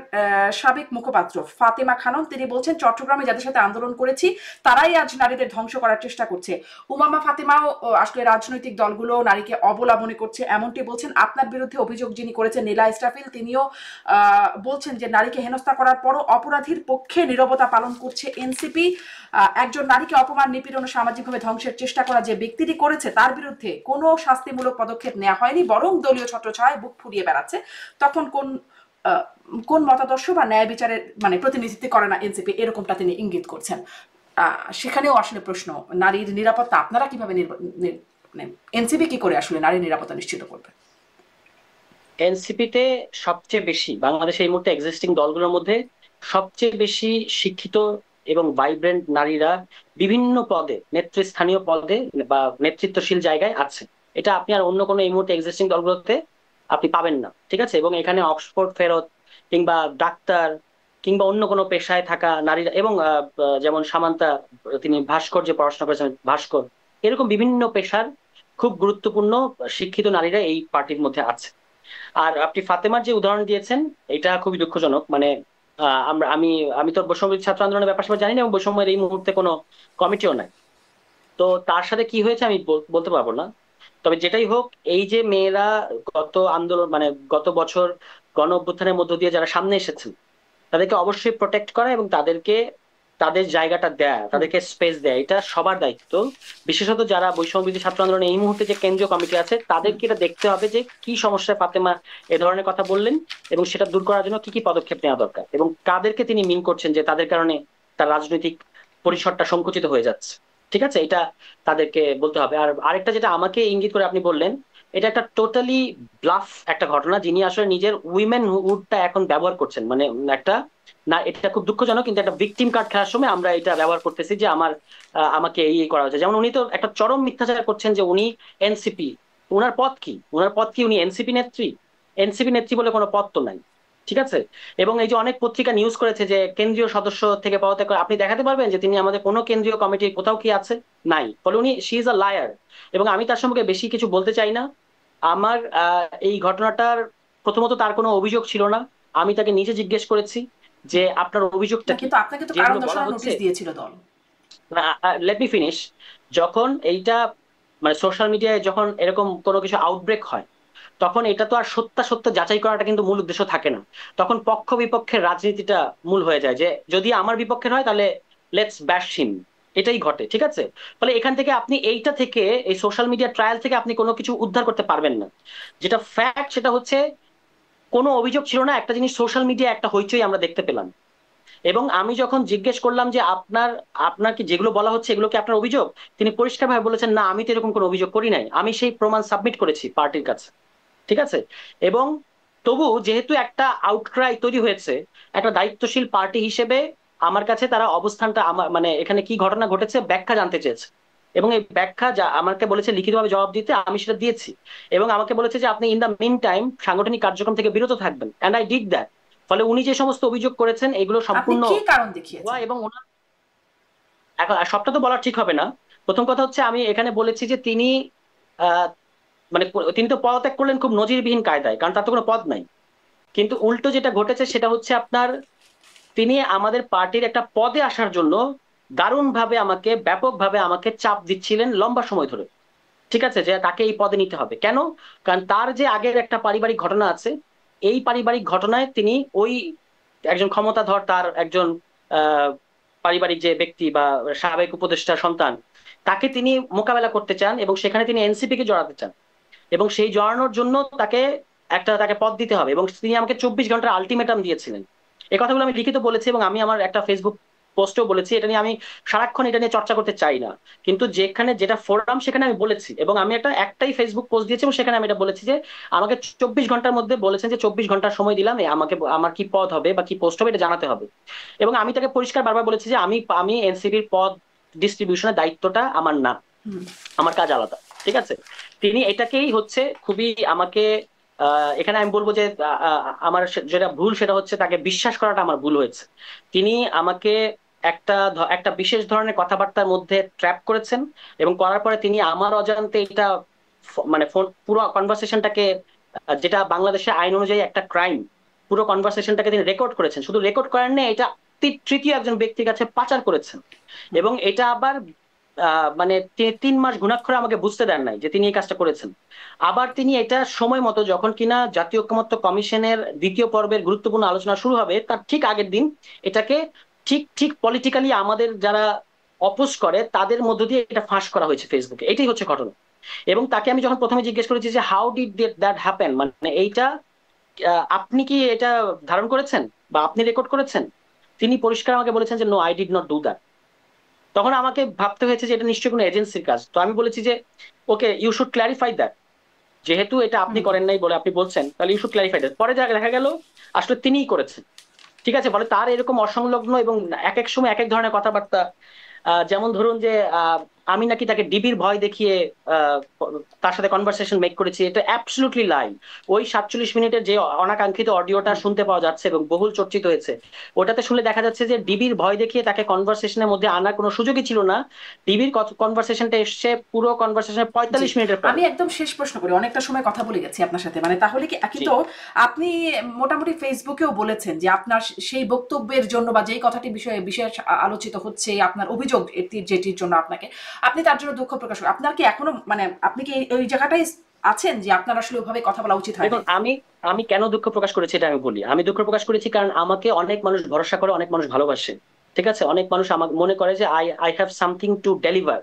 সাবেক মুখপাত্র ফাতেমা খানম তিনি বলছেন, চট্টগ্রামে যাদের সাথে আন্দোলন করেছি তারাই আজ নারীদের ধ্বংস করার চেষ্টা করছে। উমামা ফাতেমাও আসলে রাজনৈতিক দলগুলো নারীকে অবলাবনী করছে এমনটি বলছেন। আপনার বিরুদ্ধে অভিযোগ যিনি করেছেন নীলা ইসরাফিল, তিনিও বলছেন যে নারীকে হেনস্থা করার পরও অপরাধীর পক্ষে নীরবতা পালন করছে এনসিপি। একজন নারীকে অপমান, নিপীড়ন ও সামাজিকভাবে ধ্বংসের চেষ্টা করা যে ব্যক্তিটি করেছে তার বিরুদ্ধে কোনো শাস্তিমূলক পদক্ষেপ নেওয়া হয়নি, বরং দলীয় ছত্রছায়ায় বুক ফুরিয়ে বেড়াচ্ছে। তখন কোন মতাদর্শ বা ন্যায় বিচারের মানে প্রতিনিধিত্ব করে না এনসিপি, এরকমটা তিনি ইঙ্গিত করছেন। সেখানেও আসলে প্রশ্ন, নারীর নিরাপত্তা আপনারা কিভাবে এনসিপি কি করে আসলে নারীর নিরাপত্তা নিশ্চিত করবে? এনসিপিতে সবচেয়ে বেশি বাংলাদেশে এই মুহূর্তে এক্সিস্টিং দলগুলোর মধ্যে সবচেয়ে বেশি শিক্ষিত এবং ভাইব্রেন্ট নারীরা বিভিন্ন পদে, নেতৃস্থানীয় পদে বা নেতৃত্বশীল জায়গায় আছে। এটা আপনি আর অন্য কোনো এই মুহূর্তে এক্সিস্টিং দলগুলোতে আপনি পাবেন না, ঠিক আছে? এবং এখানে অক্সফোর্ড ফেরত কিংবা ডাক্তার কিংবা অন্য কোনো পেশায় থাকা নারীরা, এবং যেমন সামান্তা, তিনি ভাস্কর্যে পড়াশোনা করেছেন, ভাস্কর, এরকম বিভিন্ন পেশার খুব গুরুত্বপূর্ণ শিক্ষিত নারীরা এই পার্টির মধ্যে আছে। আর আপনি ফাতেমার যে উদাহরণ দিয়েছেন এটা খুবই দুঃখজনক। মানে আমি আমি তো বৈষম্য ছাত্র আন্দোলনের ব্যাপার স্যাপার জানি না, এবং বৈষম্যের এই মুহূর্তে কোনো কমিটিও নাই। তো তার সাথে কি হয়েছে আমি বলতে পারবো না। তবে যেটাই হোক, এই যে মেয়েরা গত আন্দোলন মানে গত বছর গণ অভ্যুত্থানের মধ্য দিয়ে যারা সামনে এসেছেন তাদেরকে অবশ্যই প্রোটেক্ট করা এবং তাদেরকে তাদের জায়গাটা দেয়া, তাদেরকে স্পেস দেয়া, এটা সবার দায়িত্ব। বিশেষত যারা বৈষম্য বিরোধী ছাত্র আন্দোলনে এই মুহূর্তে যে কেন্দ্রীয় কমিটি আছে তাদেরকে এটা দেখতে হবে যে কি সমস্যায় ফাতেমা এ ধরনের কথা বললেন এবং সেটা দূর করার জন্য কি কি পদক্ষেপ নেওয়া দরকার, এবং কাদেরকে তিনি মিন করছেন যে তাদের কারণে তার রাজনৈতিক পরিসরটা সংকুচিত হয়ে যাচ্ছে। ঠিক আছে, এটা তাদেরকে বলতে হবে। আর আরেকটা যেটা আমাকে ইঙ্গিত করে আপনি বললেন, এটা একটা টোটালি ব্লাফ একটা ঘটনা, যিনি আসলে নিজের উইমেন হুডটা এখন ব্যবহার করছেন। মানে একটা, না এটা খুব দুঃখজনক, কিন্তু একটা ভিকটিম কার্ড খেলার সময় আমরা এটা ব্যবহার করতেছি যে আমাকে এই করা হয়েছে। যেমন উনি তো একটা চরম মিথ্যাচার করছেন যে উনি এনসিপি, ওনার পদ কি, ওনার পদ কি, উনি এনসিপি নেত্রী? এনসিপি নেত্রী বলে কোনো পদ তো নাই, ঠিক আছে? এবং এই যে অনেক পত্রিকা নিউজ করেছে যে কেন্দ্রীয় সদস্য থেকে পদত্যাগ করে, আপনি দেখাতে পারবেন যে তিনি আমাদের কোনো কেন্দ্রীয় কমিটির কোথাও কি আছে? নাই। ফলে উনি, শি ইজ আ লায়ার। এবং আমি তার সম্পর্কে বেশি কিছু বলতে চাই না। আমার এই ঘটনাটার প্রথমত তার কোনো অভিযোগ ছিল না। আমি তাকে নিজে জিজ্ঞেস করেছি যে আপনার অভিযোগটা কি, কিন্তু আপনাকে তো কারণ যেগুলো বলা দর্শানোর হচ্ছে। নোটিশ দিয়েছিল দল। Let me finish. যখন এইটা মানে সোশ্যাল মিডিয়ায় যখন এরকম কোনো কিছু আউটব্রেক হয়, তখন এটা তো আর সত্য যাচাই করাটা কিন্তু মূল উদ্দেশ্য থাকে না। তখন পক্ষ বিপক্ষের রাজনীতিটা মূল হয়ে যায়, যে যদি আমার বিপক্ষের হয় তাহলে লেটস ব্যাশ হিম, এটাই ঘটে, ঠিক আছে? ফলে এখান থেকে আপনি এইটা থেকে, এই সোশ্যাল মিডিয়া ট্রায়াল থেকে আপনি কোনো কিছু উদ্ধার করতে পারবেন না। যেটা ফ্যাক্ট সেটা হচ্ছে কোনো অভিযোগ ছিল না, একটা জিনিস সোশ্যাল মিডিয়া একটা হইচই আমরা দেখতে পেলাম। এবং আমি যখন জিজ্ঞেস করলাম যে আপনার আপনার কি যেগুলো বলা হচ্ছে এগুলো কি আপনার অভিযোগ, তিনি পরিষ্কারভাবে বলেছেন না, আমি তো এরকম কোনো অভিযোগ করি নাই, আমি সেই প্রমাণ সাবমিট করেছি পার্টির কাছে, ঠিক আছে? এবং তবু যেহেতু একটা আউটক্রাই তৈরি হয়েছে, একটা দায়িত্বশীল পার্টি হিসেবে আমার কাছে তারা অবস্থানটা, আমার মানে এখানে কি ঘটনা ঘটেছে ব্যাখ্যা জানতে চেয়েছে, এবং এই ব্যাখ্যা যা আমাকে বলেছে লিখিতভাবে জবাব দিতে, আমি সেটা দিয়েছি। এবং আমাকে বলেছে যে আপনি ইন দ্য মিন টাইম সাংগঠনিক কার্যক্রম থেকে বিরত থাকবেন, অ্যান্ড আই ডিড দ্যাট। ফলে উনি যে সমস্ত অভিযোগ করেছেন এগুলো সম্পূর্ণ কি কারণ দেখিয়েছেন? এবং ওনার, এখন সবটা তো বলা ঠিক হবে না। প্রথম কথা হচ্ছে আমি এখানে বলেছি যে তিনি আহ মানে তিনি তো পদত্যাগ করলেন খুব নজিরবিহীন কায়দায়, কারণ তার তো কোনো পদ নাই। কিন্তু উল্টো যেটা ঘটেছে সেটা হচ্ছে আপনার, তিনি আমাদের পার্টির একটা পদে আসার জন্য দারুণভাবে আমাকে, ব্যাপকভাবে আমাকে চাপ দিচ্ছিলেন লম্বা সময় ধরে, ঠিক আছে? যে তাকে এই পদে নিতে হবে। কেন? কারণ তার যে আগের একটা পারিবারিক ঘটনা আছে, এই পারিবারিক ঘটনায় তিনি ওই একজন ক্ষমতাধর, তার একজন আহ পারিবারিক যে ব্যক্তি বা সাবেক উপদেষ্টা সন্তান, তাকে তিনি মোকাবেলা করতে চান এবং সেখানে তিনি এনসিপি কে জড়াতে চান, এবং সেই জড়ানোর জন্য তাকে পদ দিতে হবে। এবং তিনি আমাকে 24 ঘন্টার আলটিমেটাম দিয়েছিলেন। এই কথাগুলো আমি লিখিত বলেছি এবং আমি আমার একটা ফেসবুক পোস্টেও বলেছি। এটা নিয়ে আমি সারাক্ষণ এটা নিয়ে চর্চা করতে চাই না, কিন্তু যেখানে যেটা ফোরাম সেখানে আমি বলেছি, এবং আমি একটাই ফেসবুক পোস্ট দিয়েছি এবং সেখানে আমি এটা বলেছি যে আমাকে 24 ঘন্টার মধ্যে বলেছেন যে 24 ঘন্টার সময় দিলাম, আমাকে আমার কি পদ হবে বা কি পোস্ট হবে এটা জানাতে হবে। এবং আমি তাকে পরিষ্কার বারবার বলেছি যে আমি এনসিপির পদ ডিস্ট্রিবিউশনের দায়িত্বটা আমার না, আমার কাজ আলাদা, ঠিক আছে? তিনি এটাকেই হচ্ছে খুবই আমাকে, এখানে আমি বলবো যে আমার যেটা ভুল সেটা হচ্ছে তাকে বিশ্বাস করাটা আমার ভুল হয়েছে। তিনি আমাকে একটা একটা বিশেষ ধরনের কথাবার্তার মধ্যে ট্র্যাপ করেছেন, এবং করার পরে তিনি আমার অজান্তে এটা মানে পুরো কনভারসেশনটাকে, যেটা বাংলাদেশের আইন অনুযায়ী একটা ক্রাইম, পুরো কনভারসেশনটাকে তিনি রেকর্ড করেছেন। শুধু রেকর্ড করেন না, এটা তৃতীয় একজন ব্যক্তির কাছে পাচার করেছেন। এবং এটা আবার মানে তিনি 3 মাস ঘুণাক্ষরে আমাকে বুঝতে দেন নাই যে তিনি এই কাজটা করেছেন। আবার তিনি এটা সময় মতো, যখন কিনা জাতীয় ঐকমত্য কমিশনের 2য় পর্বের গুরুত্বপূর্ণ আলোচনা শুরু হবে তার ঠিক আগের দিন এটাকে ঠিক ঠিক পলিটিক্যালি আমাদের যারা অপোজ করে তাদের মধ্য দিয়ে এটা ফাঁস করা হয়েছে ফেসবুকে। এটাই হচ্ছে ঘটনা। এবং তাকে আমি যখন প্রথমে জিজ্ঞেস করেছি যে হাউ ডিড দ্যাট হ্যাপেন, মানে এইটা আপনি কি এটা ধারণ করেছেন বা আপনি রেকর্ড করেছেন, তিনি পরিষ্কার আমাকে বলেছেন যে no, I did not do that. তখন আমাকে ভাবতে হয়েছে যে এটা নিশ্চয়ই কোনো এজেন্সির কাজ। তো আমি বলেছি যে ওকে, ইউ শুড ক্ল্যারিফাই দ্যাট, যেহেতু এটা আপনি করেন নাই বলে আপনি বলছেন, তাহলে ইউ শুড ক্ল্যারিফাই দ্যাট। পরে দেখা গেল আসলে তিনিই করেছেন। ঠিক আছে, ফলে তার এরকম অসংলগ্ন এবং এক এক সময় এক এক ধরনের কথাবার্তা, যেমন ধরুন যে আমি নাকি তাকে ডিবির ভয় দেখিয়ে তার সাথে কনভারসেশন মেক করেছি, এটা অ্যাবসলিউটলি লাই। ওই 47 মিনিটের যে অনাকাঙ্ক্ষিত অডিওটা শুনতে পাওয়া যাচ্ছে এবং বহুল চর্চিত হয়েছে, ওটাতে শুনে দেখা যাচ্ছে যে ডিবির ভয় দেখিয়ে তাকে কনভারসেশনের মধ্যে আনার কোনো সুযোগই ছিল না। ডিবির কনভারসেশনটা এসছে পুরো কনভারসেশনের 45 মিনিটের পর। আমি একদম শেষ প্রশ্ন করি, অনেকটা সময় কথা বলে গেছি আপনার সাথে, মানে তাহলে কি, কিন্তু আপনি মোটামুটি ফেসবুকেও বলেছেন যে আপনার সেই বক্তব্যের জন্য বা যেই কথাটি বিষয়ে বিশেষ আলোচিত হচ্ছে, আপনার অভিযোগ যেটির জন্য আপনি তার জন্য দুঃখ প্রকাশ করেন। আপনার কি এখনো, মানে আপনি কি ওই জায়গাটাই আছেন যে আপনার আসলে ওইভাবে কথা বলা উচিত হয়? দেখুন, আমি কেন দুঃখ প্রকাশ করেছি এটা আমি বলি। আমি দুঃখ প্রকাশ করেছি কারণ আমাকে অনেক মানুষ ভরসা করে, অনেক মানুষ ভালোবাসে। ঠিক আছে, অনেক মানুষ আমাকে মনে করে যে I I have something to deliver.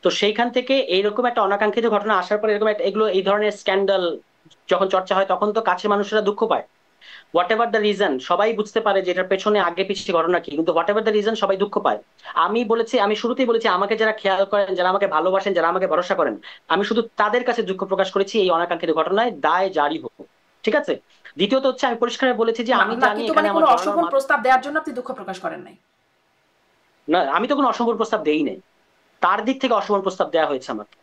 তো সেইখান থেকে এইরকম একটা অনাকাঙ্ক্ষিত ঘটনা আসার পরে এরকম একটা এই ধরনের স্ক্যান্ডাল যখন চর্চা হয় তখন তো কাছের মানুষরা দুঃখ পায়। হোয়াট এভার দ্য রিজন, সবাই বুঝতে পারে যে এটার পেছনে আগে পিছিয়ে ঘটনা কি, কিন্তু হোয়াট এভার দ্য রিজন সবাই দুঃখ পায়। আমি বলেছি, আমি শুরুতেই বলেছি, আমাকে যারা খেয়াল করেন, যারা আমাকে ভালোবাসেন, যারা আমাকে ভরসা করেন, আমি শুধু তাদের কাছে দুঃখ প্রকাশ করেছি এই অনাকাঙ্ক্ষিত ঘটনায় দায় জারি হোক। ঠিক আছে। দ্বিতীয়ত হচ্ছে, আমি পরিষ্কার বলেছি যে আমি জানি এখানে কোনো অশোভন প্রস্তাব দেওয়ার জন্য আপনি দুঃখ প্রকাশ করেন নাই। না, আমি তো কোনো অসম্ভব প্রস্তাব দেই নাই, তার দিক থেকে অসম্ভব প্রস্তাব দেওয়া হয়েছে আমাকে।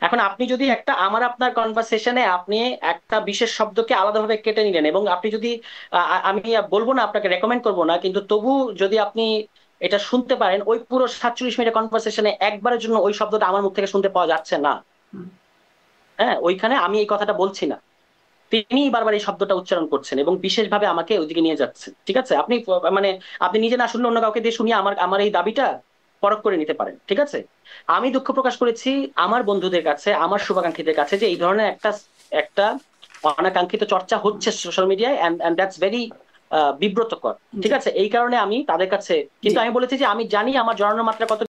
এখন আপনি যদি একটা আপনার কনভারসেশনে আপনি একটা বিশেষ শব্দকে আলাদাভাবে কেটে নিলেন, এবং আপনি যদি আমি বলবো না, আপনাকে রেকমেন্ড করবো না, কিন্তু তবু যদি আপনি এটা শুনতে পারেন, ওই পুরো 47 মিনিটের কনভারসেশনে একবারের জন্য ওই শব্দটা আমার মুখ থেকে শুনতে পাওয়া যাচ্ছে না। হ্যাঁ, ওইখানে আমি এই কথাটা বলছি না, তিনি বারবার এই শব্দটা উচ্চারণ করছেন এবং বিশেষভাবে আমাকে ওইদিকে নিয়ে যাচ্ছেন। ঠিক আছে, আপনি মানে আপনি নিজে না শুনলে অন্য কাউকে দিয়ে শুনিয়ে আমার আমার এই দাবিটা পরখ করে নিতে পারেন। ঠিক আছে, আমি দুঃখ প্রকাশ করেছি আমার বন্ধুদের কাছে, আমার শুভাকাঙ্ক্ষীদের কাছে, যে এই ধরনের একটা একটা অনাকাঙ্ক্ষিত চর্চা হচ্ছে সোশ্যাল মিডিয়ায়, এন্ড দ্যাটস ভেরি বিব্রতকর। ঠিক আছে, এই কারণে আমি তাদের কাছে, কিন্তু আমি বলেছি যে আমি জানি আমার জড়ানোর মাত্রা কত।